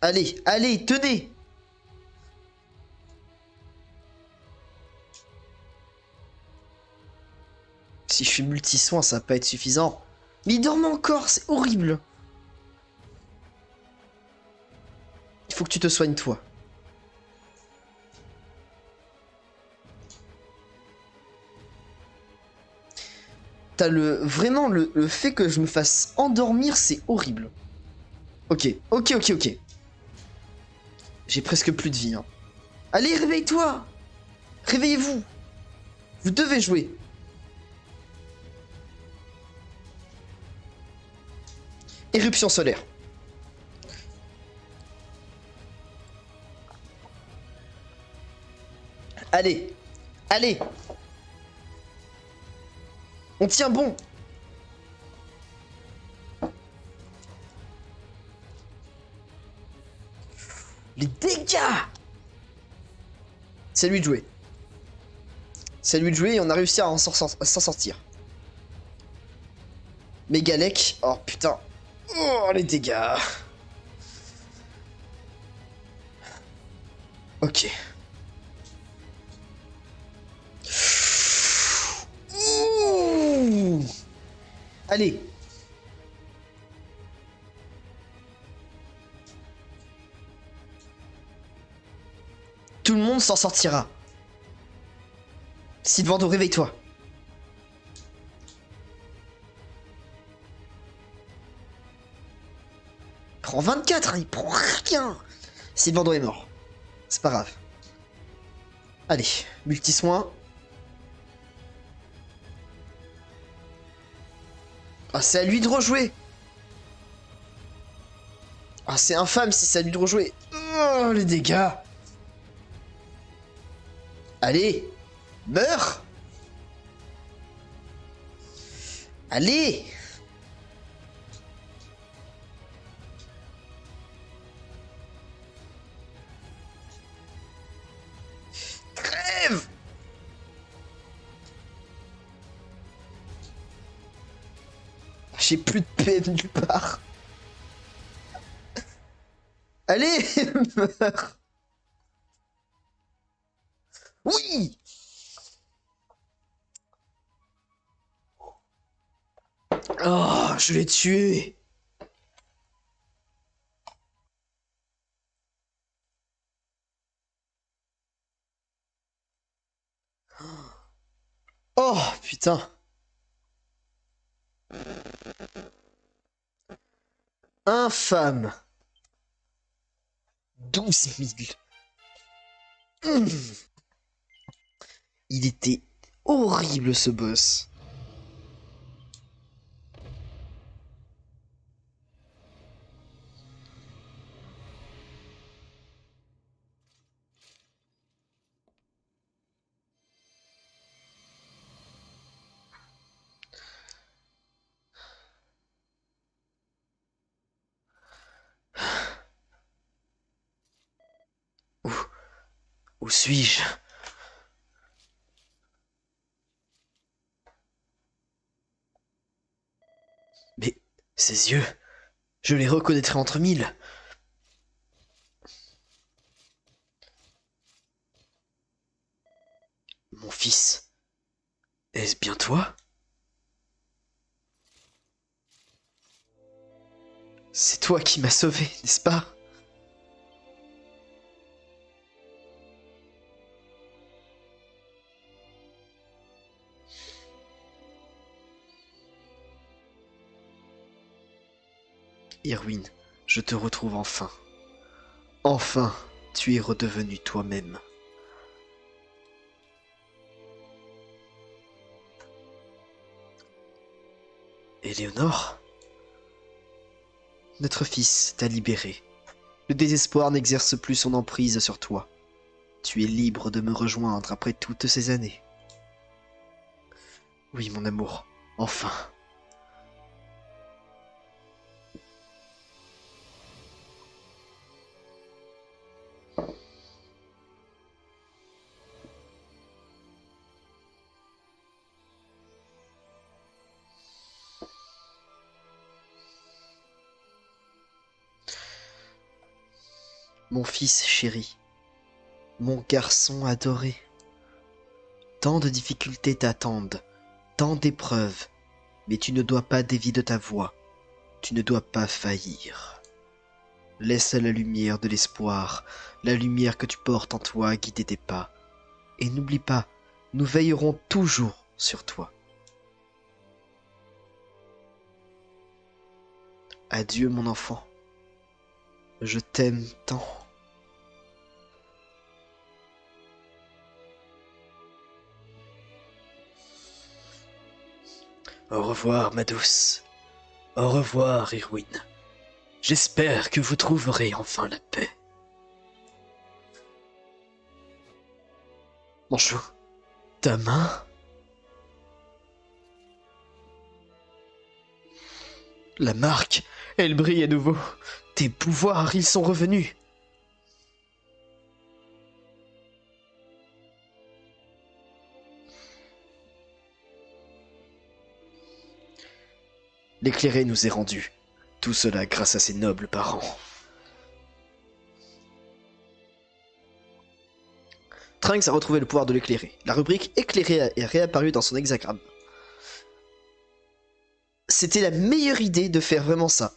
Allez, allez, tenez! Si je suis multi-soin, ça va pas être suffisant. Mais il dorment encore, c'est horrible. Il faut que tu te soignes toi. T'as vraiment le fait que je me fasse endormir, c'est horrible. Ok, ok, ok, ok. J'ai presque plus de vie. Hein. Allez, réveille-toi! Réveillez-vous! Vous devez jouer. Éruption solaire. Allez, allez. On tient bon. Les dégâts. C'est lui de jouer. C'est lui de jouer et on a réussi à s'en sortir. Mégalec. Oh putain. Oh les dégâts. Ok. Ouh. Allez. Tout le monde s'en sortira. Sylvando, réveille-toi. Il prend 24, hein, il prend rien. Sylvando est mort. C'est pas grave. Allez, multi-soin. Ah, c'est à lui de rejouer. Ah, c'est infâme si c'est à lui de rejouer. Oh, les dégâts. Allez, meurs. Allez. Crève. J'ai plus de paix nulle part. Allez, meurs. Oui. Oh, je l'ai tué. Oh, putain. 1 femme. 12 000. Il était horrible ce boss. Où suis-je? Mais ses yeux, je les reconnaîtrai entre mille. Mon fils, est-ce bien toi? C'est toi qui m'as sauvé, n'est-ce pas? Irwin, je te retrouve enfin. Enfin, tu es redevenu toi-même. Éléonore, notre fils t'a libéré. Le désespoir n'exerce plus son emprise sur toi. Tu es libre de me rejoindre après toutes ces années. Oui, mon amour, enfin. Mon fils chéri, mon garçon adoré. Tant de difficultés t'attendent, tant d'épreuves, mais tu ne dois pas dévier de ta voie. Tu ne dois pas faillir. Laisse la lumière de l'espoir, la lumière que tu portes en toi guider tes pas. Et n'oublie pas, nous veillerons toujours sur toi. Adieu mon enfant. Je t'aime tant. Au revoir ma douce. Au revoir Irwin. J'espère que vous trouverez enfin la paix. Mon chou, ta main? La marque, elle brille à nouveau. Tes pouvoirs, ils sont revenus. L'éclairé nous est rendu. Tout cela grâce à ses nobles parents. Trunks a retrouvé le pouvoir de l'éclairé. La rubrique éclairé est réapparue dans son hexagramme. C'était la meilleure idée de faire vraiment ça.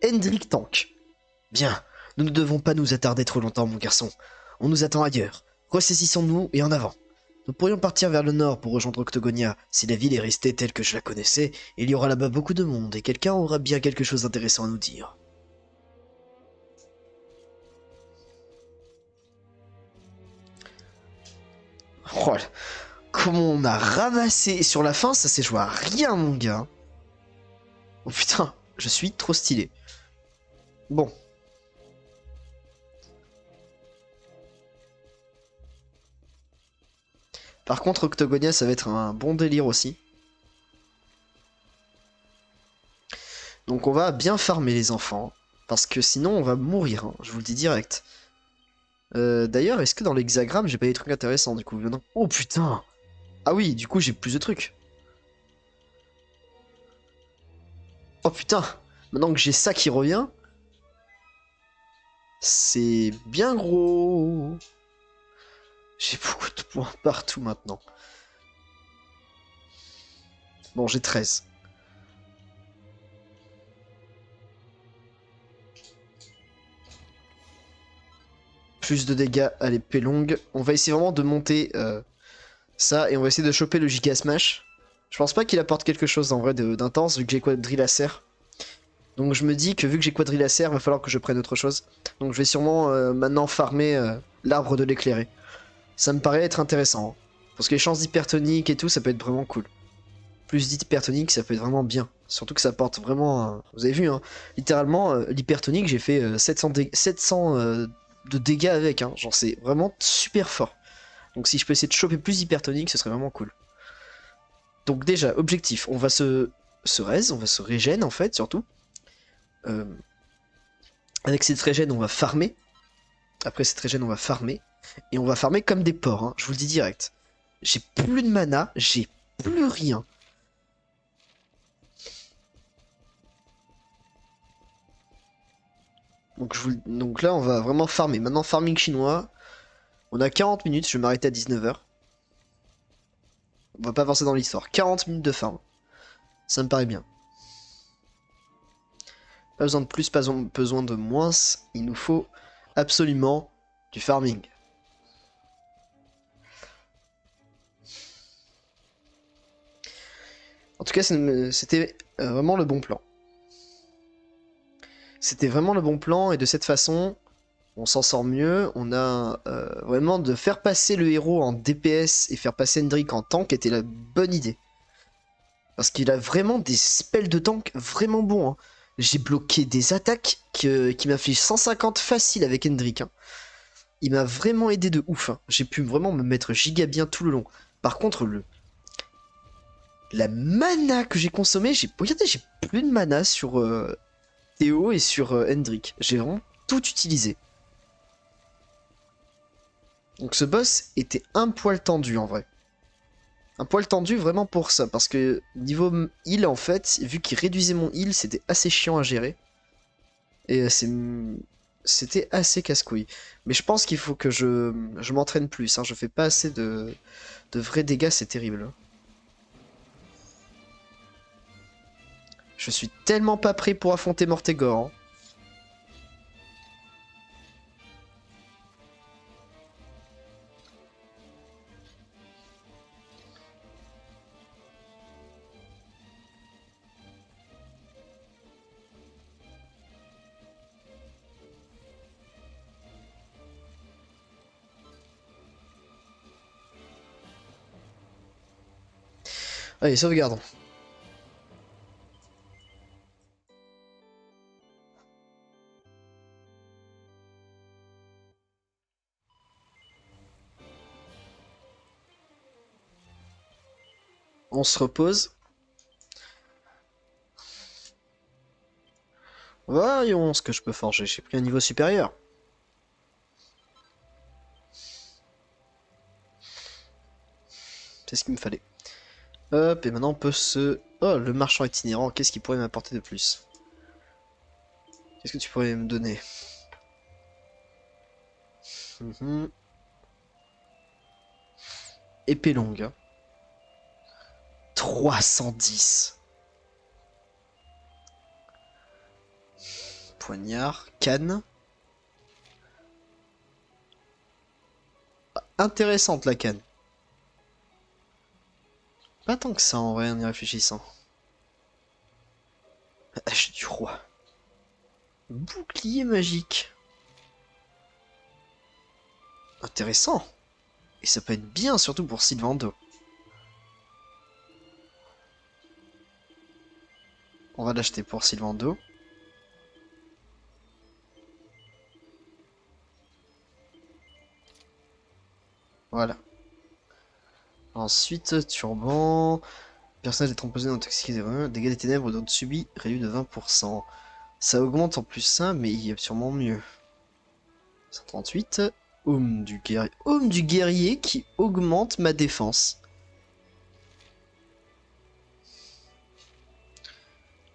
Hendrik Tank. Bien, nous ne devons pas nous attarder trop longtemps, mon garçon. On nous attend ailleurs. Ressaisissons-nous et en avant. Nous pourrions partir vers le nord pour rejoindre Octogonia. Si la ville est restée telle que je la connaissais, il y aura là-bas beaucoup de monde et quelqu'un aura bien quelque chose d'intéressant à nous dire. Oh là, comment on a ramassé sur la fin, ça s'est joué à rien, mon gars. Oh putain, je suis trop stylé. Bon. Par contre, Octogonia, ça va être un bon délire aussi. Donc on va bien farmer les enfants. Parce que sinon, on va mourir, hein, je vous le dis direct. D'ailleurs, est-ce que dans l'hexagramme, j'ai pas des trucs intéressants, du coup? Non. Oh putain! Ah oui, du coup, j'ai plus de trucs. Oh putain! Maintenant que j'ai ça qui revient, c'est bien gros. J'ai beaucoup de points partout maintenant. Bon, j'ai 13. Plus de dégâts à l'épée longue. On va essayer vraiment de monter ça et on va essayer de choper le Giga Smash. Je pense pas qu'il apporte quelque chose en vrai d'intense vu que j'ai Quadrillacer. Donc je me dis que vu que j'ai Quadrillacer, il va falloir que je prenne autre chose. Donc je vais sûrement maintenant farmer l'arbre de l'éclairé. Ça me paraît être intéressant. Hein. Parce que les chances d'hypertonique et tout, ça peut être vraiment cool. Plus d'hypertonique, ça peut être vraiment bien. Surtout que ça apporte vraiment... vous avez vu, hein, littéralement, l'hypertonique, j'ai fait 700 de dégâts avec. Hein. Genre c'est vraiment super fort. Donc si je peux essayer de choper plus d'hypertonique, ce serait vraiment cool. Donc déjà, objectif, on va on va se régène en fait, surtout. Avec cette régène, on va farmer. Après cette régène, on va farmer. Et on va farmer comme des porcs, hein, je vous le dis direct. J'ai plus de mana, j'ai plus rien. Donc là, on va vraiment farmer. Maintenant, farming chinois. On a 40 minutes, je vais m'arrêter à 19h. On va pas avancer dans l'histoire. 40 minutes de farm. Ça me paraît bien. Pas besoin de plus, pas besoin de moins. Il nous faut absolument du farming. En tout cas, c'était vraiment le bon plan. C'était vraiment le bon plan, et de cette façon, on s'en sort mieux. On a vraiment de faire passer le héros en DPS et faire passer Hendrik en tank était la bonne idée. Parce qu'il a vraiment des spells de tank vraiment bons. Hein. J'ai bloqué des attaques qui m'affichent 150 facile avec Hendrik. Hein. Il m'a vraiment aidé de ouf. Hein. J'ai pu vraiment me mettre giga bien tout le long. Par contre, la mana que j'ai consommée, regardez, j'ai plus de mana sur Théo et sur Hendrik. J'ai vraiment tout utilisé. Donc ce boss était un poil tendu en vrai. Un poil tendu vraiment pour ça, parce que niveau heal en fait, vu qu'il réduisait mon heal, c'était assez chiant à gérer. Et c'était assez casse-couille. Mais je pense qu'il faut que je m'entraîne plus, hein. Je fais pas assez de vrais dégâts, c'est terrible. Je suis tellement pas prêt pour affronter Mortegor. Hein. Allez, sauvegardons. On se repose. Voyons ce que je peux forger. J'ai pris un niveau supérieur. C'est ce qu'il me fallait. Hop, et maintenant on peut se... Oh, le marchand itinérant, qu'est-ce qu'il pourrait m'apporter de plus? Qu'est-ce que tu pourrais me donner? Épée longue. Hein. 310. Poignard, canne. Ah, intéressante la canne. Pas tant que ça en vrai en y réfléchissant. Hache du roi. Bouclier magique. Intéressant. Et ça peut être bien, surtout pour Sylvando. On va l'acheter pour Sylvando. Voilà. Ensuite, turban. Personnage est empoisonné intoxiqué des reins. Dégâts des ténèbres dont subi réduit de 20%. Ça augmente en plus ça, mais il y a sûrement mieux. 138. Aume du guerrier qui augmente ma défense.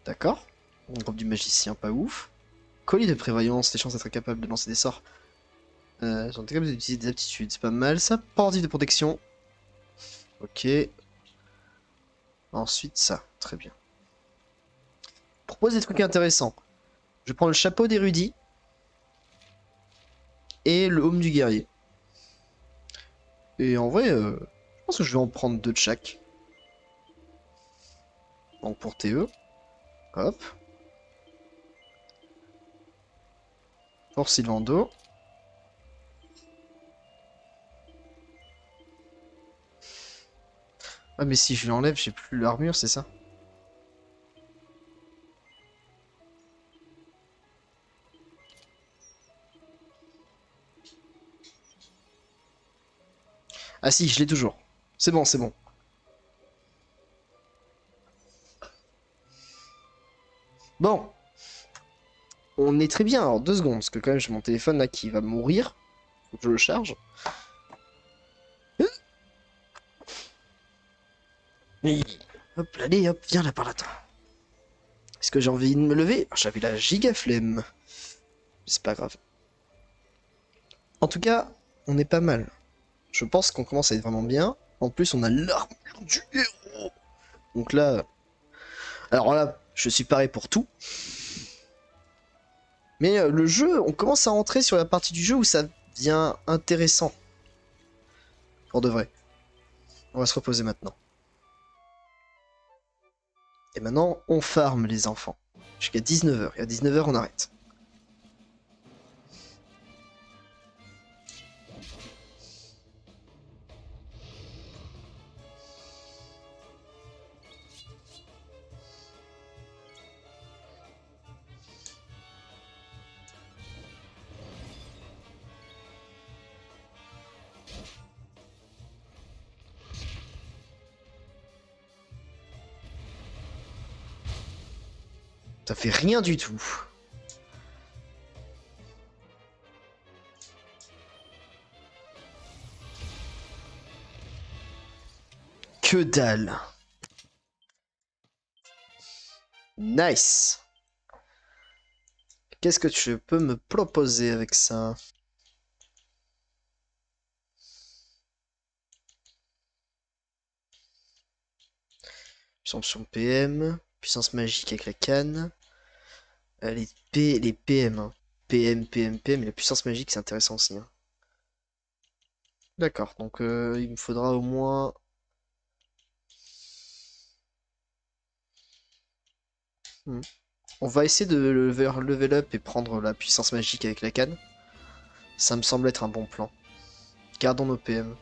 D'accord. Groupe du magicien, pas ouf. Colis de prévoyance, les chances d'être capable de lancer des sorts. J'en ai capable d'utiliser des aptitudes, c'est pas mal ça. Pendentif de protection. Ok. Ensuite ça, très bien. Propose des trucs intéressants. Je prends le chapeau d'érudit. Et le home du guerrier. Et en vrai, je pense que je vais en prendre deux de chaque. Donc pour TE. Hop. Pour Sylvando. Ah mais si je l'enlève, j'ai plus l'armure, c'est ça? Ah si, je l'ai toujours. C'est bon, c'est bon. Bon. On est très bien, alors 2 secondes, parce que quand même j'ai mon téléphone là qui va mourir. Faut que je le charge. Hop, allez, hop, viens là par là. Est-ce que j'ai envie de me lever? J'avais la giga flemme. C'est pas grave. En tout cas, on est pas mal. Je pense qu'on commence à être vraiment bien. En plus, on a l'armure du héros. Donc là... Alors là, je suis paré pour tout. Mais le jeu, on commence à rentrer sur la partie du jeu où ça devient intéressant. Pour de vrai. On va se reposer maintenant. Et maintenant, on farm les enfants. Jusqu'à 19h. Et à 19h, on arrête. Ça fait rien du tout. Que dalle. Nice. Qu'est-ce que tu peux me proposer avec ça? Champion PM, puissance magique avec la canne. Les PM, hein. PM, mais la puissance magique c'est intéressant aussi, hein. D'accord, donc il me faudra au moins... Hmm. On va essayer de level up et prendre la puissance magique avec la canne. Ça me semble être un bon plan. Gardons nos PM.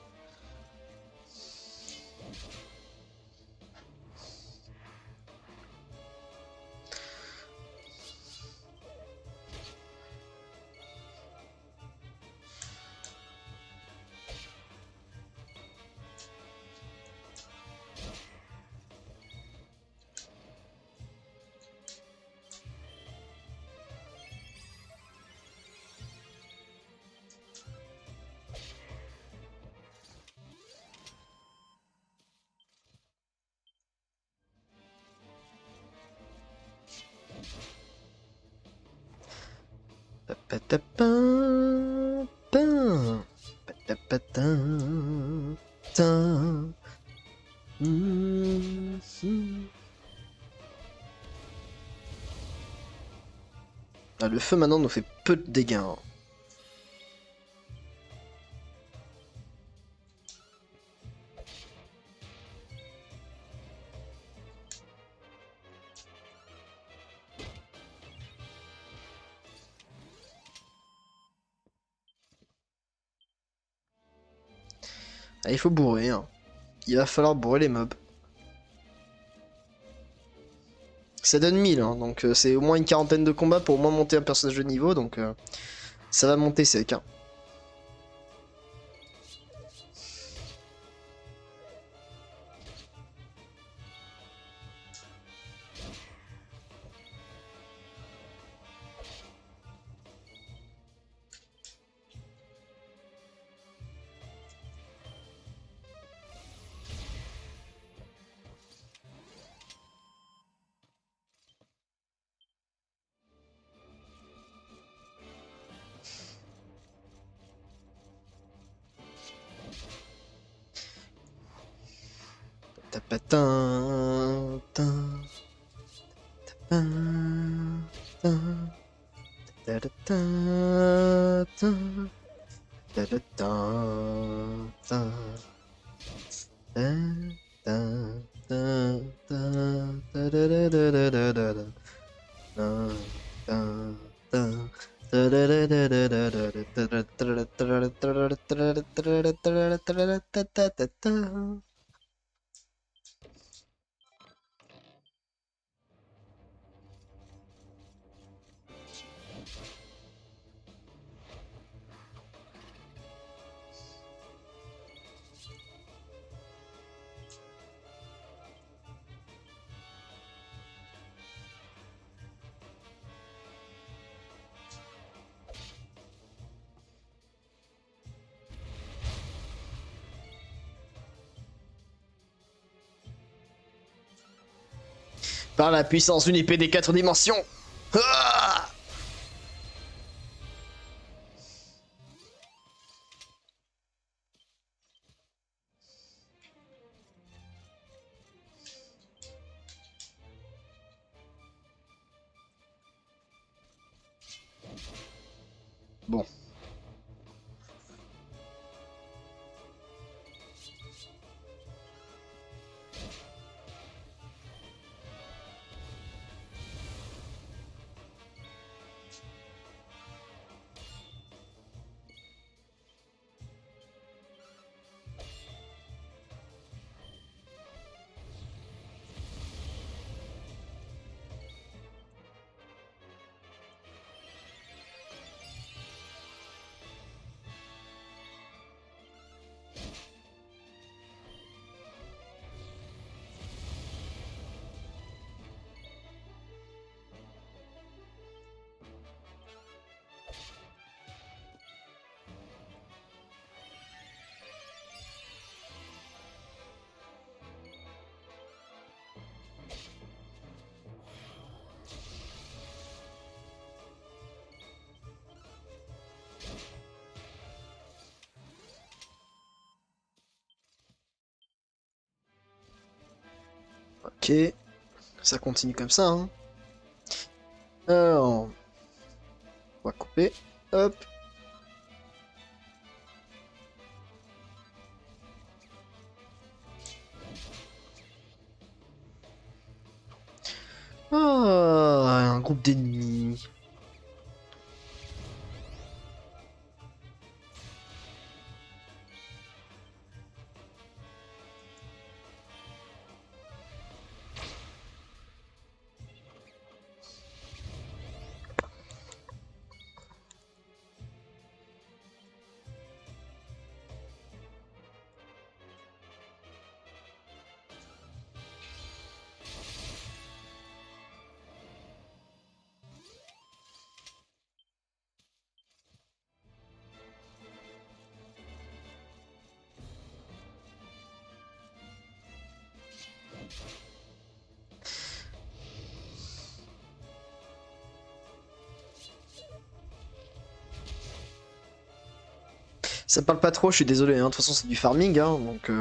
Patapin, pin, patapatin, tin. Ah, le feu maintenant nous fait peu de dégâts, hein. Ah, il faut bourrer, hein. Il va falloir bourrer les mobs. Ça donne 1000, hein, donc c'est au moins une quarantaine de combats pour au moins monter un personnage de niveau, donc ça va monter sec, hein. Tapatin, tin, tin, tin, tadata, tin, tadata, tin, tin, tin, tin, tadadadadadada, tin, tin, tin. Par la puissance d'une épée des 4 dimensions. Ah, bon. Ok, ça continue comme ça, hein. Alors, on va couper. Hop. Ah, un groupe d'ennemis. Ça parle pas trop, je suis désolé, hein. De toute façon c'est du farming, hein, donc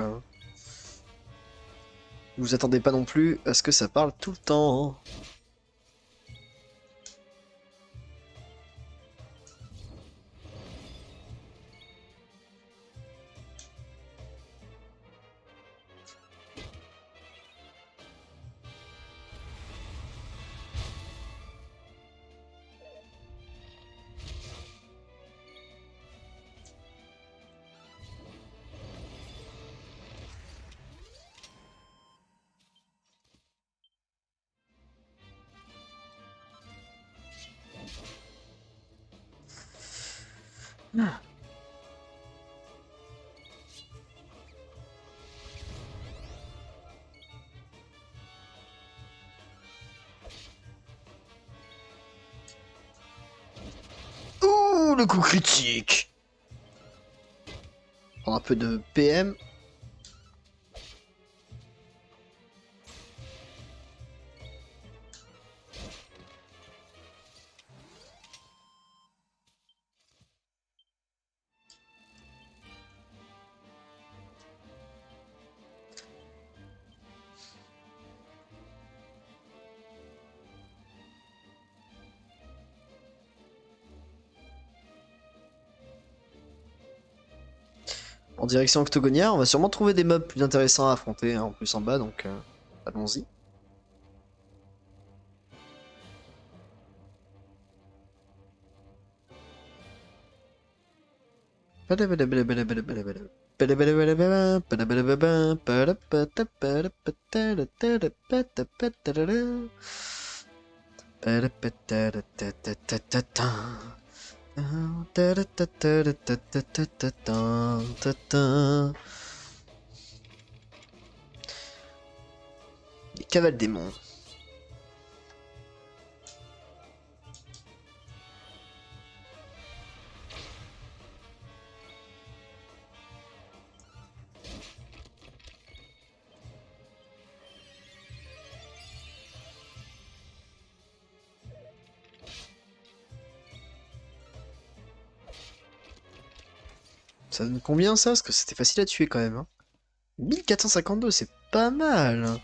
vous attendez pas non plus à ce que ça parle tout le temps, hein. Ouh, le coup critique. Prendre un peu de PM. En direction octogonière, on va sûrement trouver des mobs plus intéressants à affronter, hein, en plus en bas, donc allons-y. Les cavales démons. Ça donne combien ça? Parce que c'était facile à tuer quand même, hein. 1452, c'est pas mal.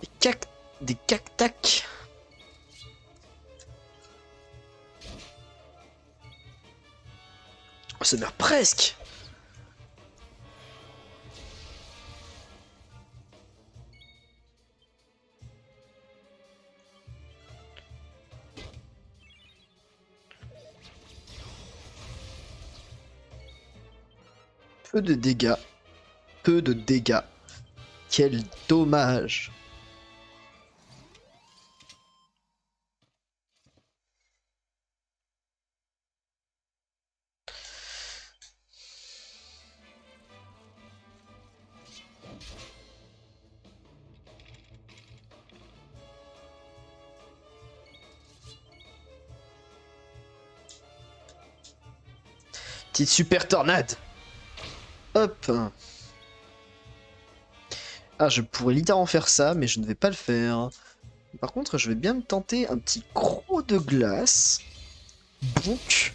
Des cac... Des cactacs. Oh, ça meurt presque. Peu de dégâts. Peu de dégâts. Quel dommage. Petite super tornade. Hop. Ah, je pourrais littéralement faire ça, mais je ne vais pas le faire. Par contre, je vais bien me tenter un petit croc de glace. Bonk.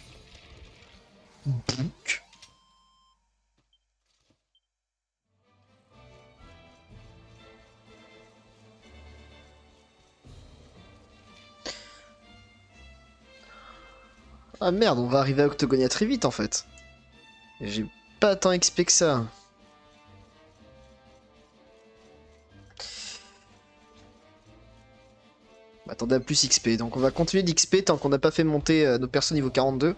Bonk. Ah merde, on va arriver à Octogonia très vite en fait. J'ai pas tant XP que ça. Attendez à plus XP, donc on va continuer d'XP tant qu'on n'a pas fait monter nos persos niveau 42.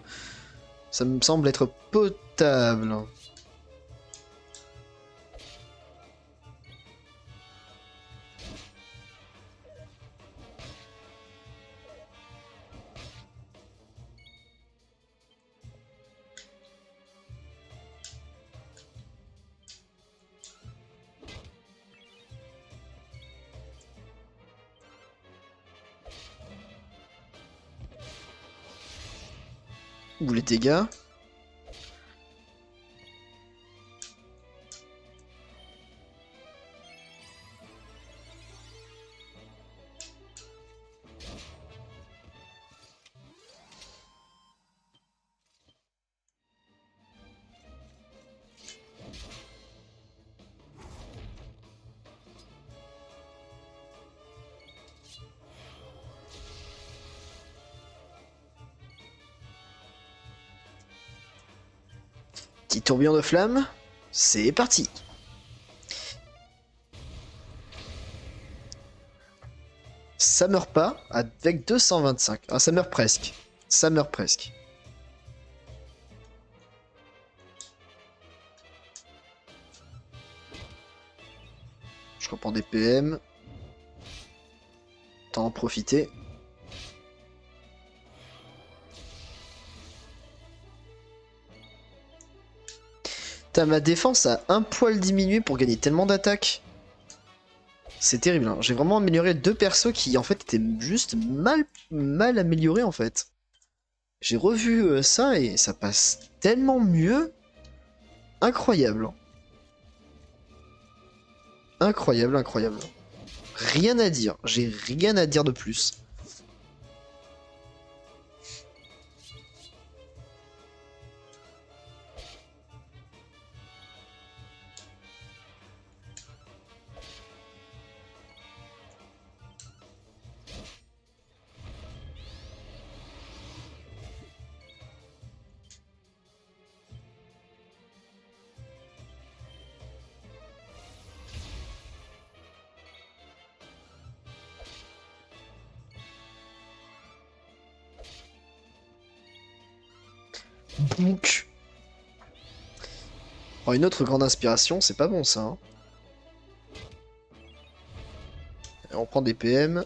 Ça me semble être potable. Ou les dégâts. Petit tourbillon de flamme. C'est parti. Ça meurt pas avec 225. Ah, ça meurt presque. Ça meurt presque. Je reprends des PM. Tant en profiter. Putain, ma défense a un poil diminué pour gagner tellement d'attaques. C'est terrible, hein. J'ai vraiment amélioré deux persos qui en fait étaient juste mal améliorés en fait. J'ai revu ça et ça passe tellement mieux. Incroyable. Incroyable, incroyable. Rien à dire, j'ai rien à dire de plus. Donc, oh, une autre grande inspiration, c'est pas bon ça, hein. On prend des PM.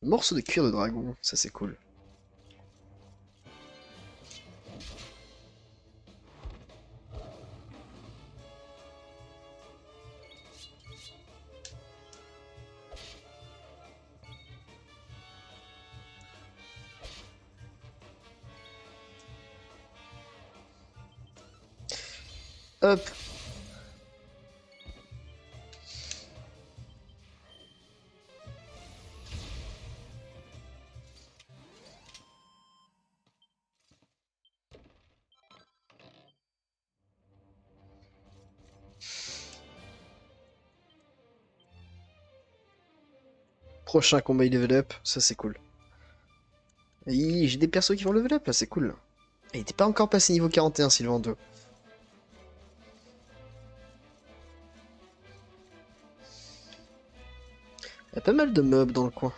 Morceau de cuir de dragon, ça c'est cool. Hop. Prochain combat il level up, ça c'est cool. J'ai des persos qui vont level up là, c'est cool. Et il était pas encore passé niveau 41 Sylvain 2. Il y a pas mal de mobs dans le coin.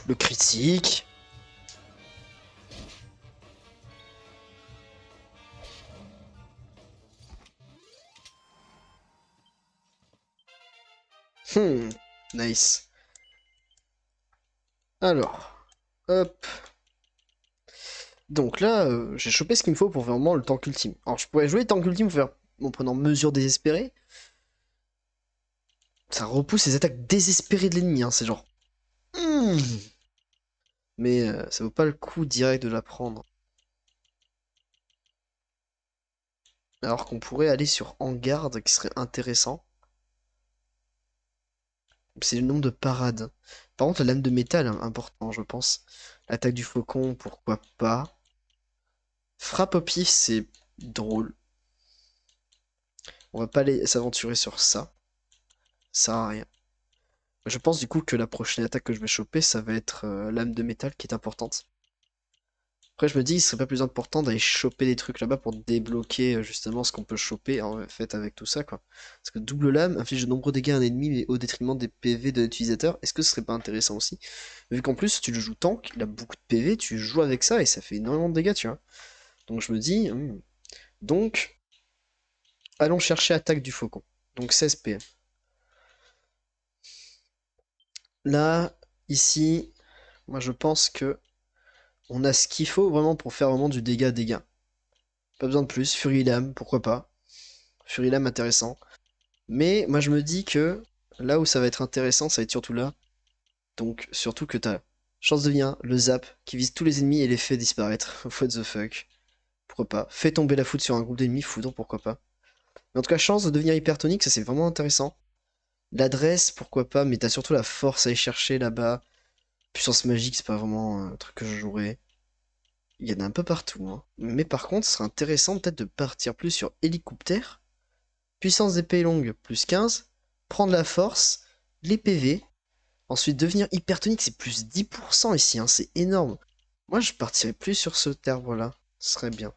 Le critique. Nice. Alors, hop. Donc là, j'ai chopé ce qu'il me faut pour vraiment le tank ultime. Alors je pourrais jouer tank ultime en prenant mesure désespérée. Ça repousse les attaques désespérées de l'ennemi, hein, c'est genre... Mais ça vaut pas le coup direct de la prendre. Alors qu'on pourrait aller sur En Garde, qui serait intéressant. C'est le nombre de parades. Par contre, la lame de métal, hein, important, je pense. L'attaque du faucon, pourquoi pas. Frappe au pif, c'est drôle. On va pas aller s'aventurer sur ça. Ça sert à rien. Je pense du coup que la prochaine attaque que je vais choper, ça va être l'âme de métal qui est importante. Après, je me dis, il serait pas plus important d'aller choper des trucs là-bas pour débloquer justement ce qu'on peut choper en fait avec tout ça, quoi. Parce que double lame inflige de nombreux dégâts à un ennemi, mais au détriment des PV de l'utilisateur. Est-ce que ce serait pas intéressant aussi? Vu qu'en plus, tu le joues tank, il a beaucoup de PV, tu joues avec ça et ça fait énormément de dégâts, tu vois. Donc je me dis, donc, allons chercher attaque du faucon. Donc 16 PM. Là, ici, moi je pense que on a ce qu'il faut vraiment pour faire vraiment du dégât-dégât. Pas besoin de plus. Fury Lame, pourquoi pas. Fury Lame intéressant. Mais moi je me dis que là où ça va être intéressant, ça va être surtout là. Donc surtout que t'as chance de bien, le zap, qui vise tous les ennemis et les fait disparaître. What the fuck. Pourquoi pas. Fais tomber la foudre sur un groupe d'ennemis, foudre, pourquoi pas. Mais en tout cas, chance de devenir hypertonique, ça c'est vraiment intéressant. L'adresse, pourquoi pas, mais t'as surtout la force à aller chercher là-bas. Puissance magique, c'est pas vraiment un truc que je jouerais. Il y en a un peu partout, hein. Mais par contre, ce serait intéressant peut-être de partir plus sur hélicoptère. Puissance d'épée longue, plus 15. Prendre la force, les PV. Ensuite, devenir hypertonique, c'est plus 10% ici, hein, c'est énorme. Moi, je partirais plus sur ce terme-là. Ce serait bien.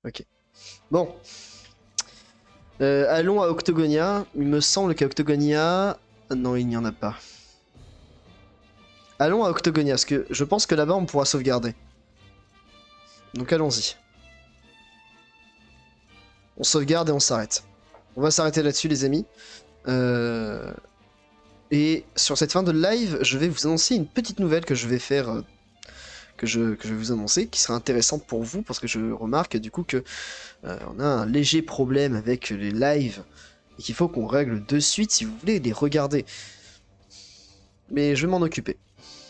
Ok. Bon. Allons à Octogonia. Il me semble qu'à Octogonia... Non, il n'y en a pas. Allons à Octogonia, parce que je pense que là-bas, on pourra sauvegarder. Donc allons-y. On sauvegarde et on s'arrête. On va s'arrêter là-dessus, les amis. Et sur cette fin de live, je vais vous annoncer une petite nouvelle que je vais faire, que je vais vous annoncer, qui sera intéressante pour vous, parce que je remarque du coup que on a un léger problème avec les lives, et qu'il faut qu'on règle de suite si vous voulez les regarder. Mais je vais m'en occuper.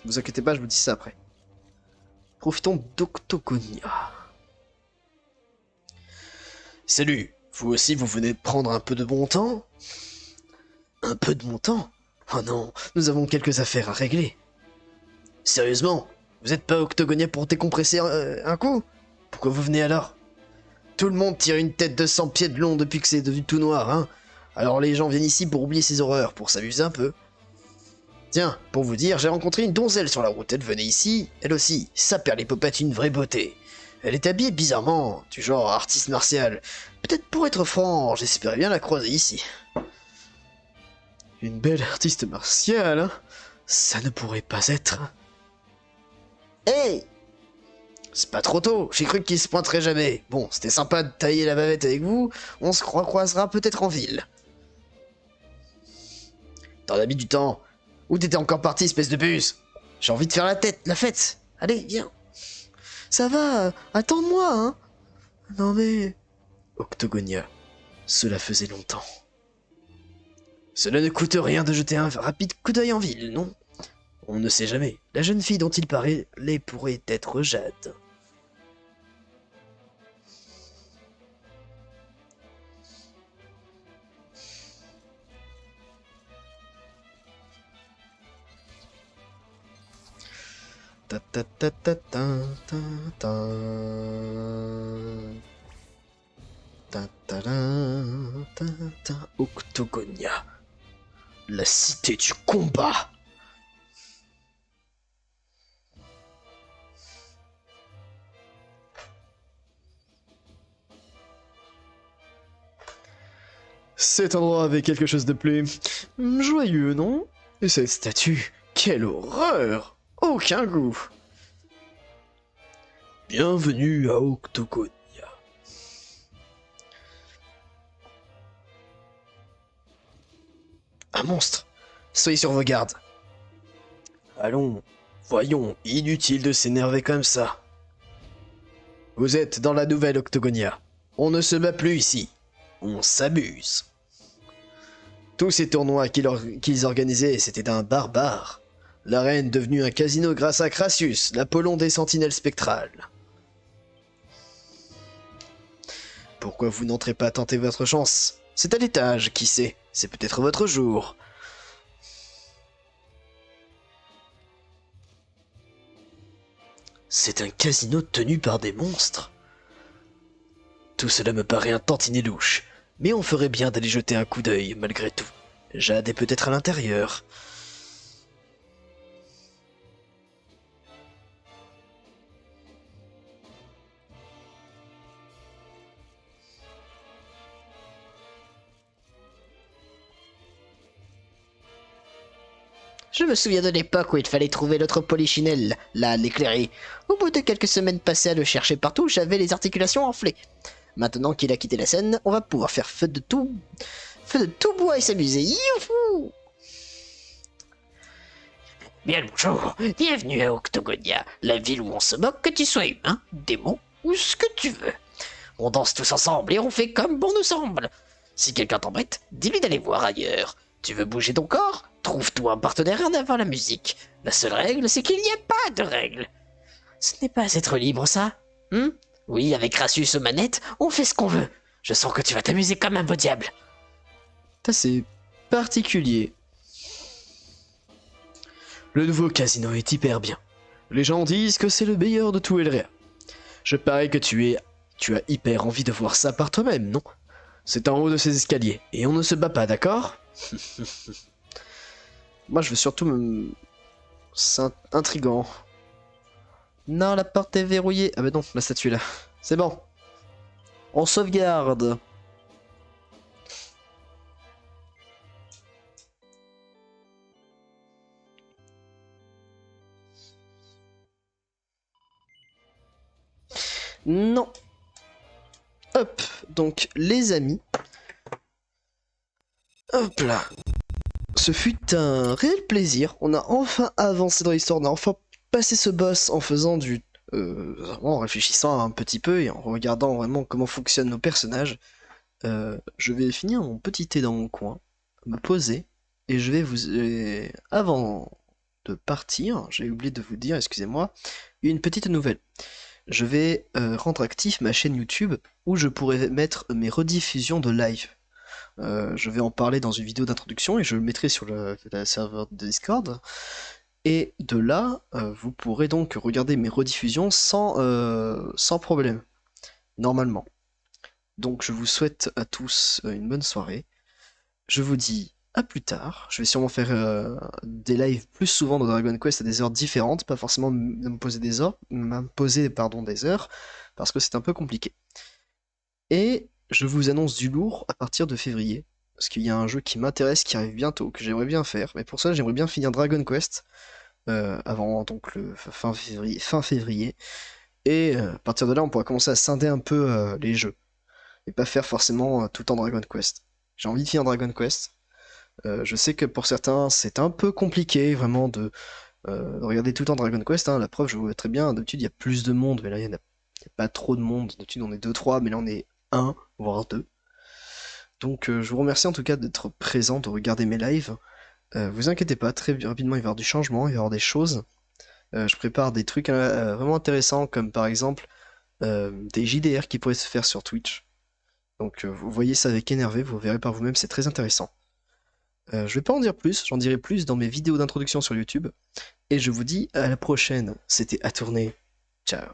Ne vous inquiétez pas, je vous dis ça après. Profitons d'Octogonia. Salut, vous aussi vous venez de prendre un peu de bon temps? Un peu de mon temps? Oh non, nous avons quelques affaires à régler. Sérieusement? Vous êtes pas octogonien pour décompresser un coup? Pourquoi vous venez alors? Tout le monde tire une tête de 100 pieds de long depuis que c'est devenu tout noir, hein? Alors les gens viennent ici pour oublier ces horreurs, pour s'amuser un peu. Tiens, pour vous dire, j'ai rencontré une donzelle sur la route, elle venait ici, elle aussi, sa perlipopette une vraie beauté. Elle est habillée bizarrement, du genre artiste martial. Peut-être pour être franc, j'espérais bien la croiser ici. Une belle artiste martiale, hein? Ça ne pourrait pas être... Hey! C'est pas trop tôt, j'ai cru qu'il se pointerait jamais. Bon, c'était sympa de tailler la bavette avec vous, on se croisera peut-être en ville. T'en as mis du temps. Où t'étais encore parti, espèce de buse? J'ai envie de faire la fête. Allez, viens. Ça va, attends-moi, hein. Non mais... Octogonia, cela faisait longtemps. Cela ne coûte rien de jeter un rapide coup d'œil en ville, non? On ne sait jamais, la jeune fille dont il parlait pourrait être Jade. Ta ta ta ta ta ta ta ta ta ta ta Octogonia, la cité du combat. Cet endroit avait quelque chose de plus joyeux, non? Et cette statue, quelle horreur! Aucun goût! Bienvenue à Octogonia. Un monstre! Soyez sur vos gardes. Allons, voyons, inutile de s'énerver comme ça. Vous êtes dans la nouvelle Octogonia. On ne se bat plus ici. On s'amuse. Tous ces tournois qu'ils organisaient, c'était d'un barbare. L'arène devenue un casino grâce à Crassius, l'Apollon des sentinelles spectrales. Pourquoi vous n'entrez pas tenter votre chance? C'est à l'étage, qui sait? C'est peut-être votre jour. C'est un casino tenu par des monstres. Tout cela me paraît un tantinet louche, mais on ferait bien d'aller jeter un coup d'œil malgré tout. Jade est peut-être à l'intérieur. Je me souviens de l'époque où il fallait trouver l'autre polichinelle, là, l'éclairé. Au bout de quelques semaines passées à le chercher partout, j'avais les articulations enflées. Maintenant qu'il a quitté la scène, on va pouvoir faire feu de tout bois et s'amuser. Youhou! Bien le bonjour, bienvenue à Octogonia, la ville où on se moque que tu sois humain, démon ou ce que tu veux. On danse tous ensemble et on fait comme bon nous semble. Si quelqu'un t'embête, dis-lui d'aller voir ailleurs. Tu veux bouger ton corps? Trouve-toi un partenaire en avant la musique. La seule règle, c'est qu'il n'y a pas de règle. Ce n'est pas être libre, ça? Oui, avec Rassus aux manettes, on fait ce qu'on veut. Je sens que tu vas t'amuser comme un beau diable. Ça c'est particulier. Le nouveau casino est hyper bien. Les gens disent que c'est le meilleur de tout Elrea. Je parie que tu as hyper envie de voir ça par toi-même, non? C'est en haut de ces escaliers, et on ne se bat pas, d'accord? Moi je veux surtout me... C'est intriguant. Non, la porte est verrouillée. Ah bah non, la statue est là. C'est bon. On sauvegarde. Non. Hop, donc les amis. Hop là. Ce fut un réel plaisir. On a enfin avancé dans l'histoire. On a enfin passé ce boss en faisant du... vraiment en réfléchissant un petit peu et en regardant vraiment comment fonctionnent nos personnages. Je vais finir mon petit thé dans mon coin, me poser, et je vais vous... avant de partir, j'ai oublié de vous dire, excusez-moi, une petite nouvelle. Je vais rendre actif ma chaîne YouTube où je pourrai mettre mes rediffusions de live. Je vais en parler dans une vidéo d'introduction et je le mettrai sur le serveur de Discord. Et de là, vous pourrez donc regarder mes rediffusions sans problème, normalement. Donc je vous souhaite à tous une bonne soirée. Je vous dis à plus tard. Je vais sûrement faire des lives plus souvent dans Dragon Quest à des heures différentes, pas forcément m'imposer des heures, m'imposer pardon des heures, parce que c'est un peu compliqué. Et je vous annonce du lourd à partir de février, parce qu'il y a un jeu qui m'intéresse, qui arrive bientôt, que j'aimerais bien faire. Mais pour ça, j'aimerais bien finir Dragon Quest avant donc le fin février. Et à partir de là, on pourra commencer à scinder un peu les jeux et pas faire forcément tout le temps Dragon Quest. J'ai envie de finir Dragon Quest. Je sais que pour certains, c'est un peu compliqué vraiment de regarder tout le temps Dragon Quest. Hein. La preuve, je vois très bien, d'habitude il y a plus de monde, mais là il n'y a pas trop de monde. D'habitude on est deux trois, mais là on est un voire 2. Donc je vous remercie en tout cas d'être présent, de regarder mes lives. Vous inquiétez pas, très rapidement il va y avoir du changement, il va y avoir des choses. Je prépare des trucs vraiment intéressants, comme par exemple des JDR qui pourraient se faire sur Twitch. Donc vous voyez ça avec énervé, vous verrez par vous-même, c'est très intéressant. Je vais pas en dire plus, j'en dirai plus dans mes vidéos d'introduction sur YouTube. Et je vous dis à la prochaine. C'était à tourner. Ciao.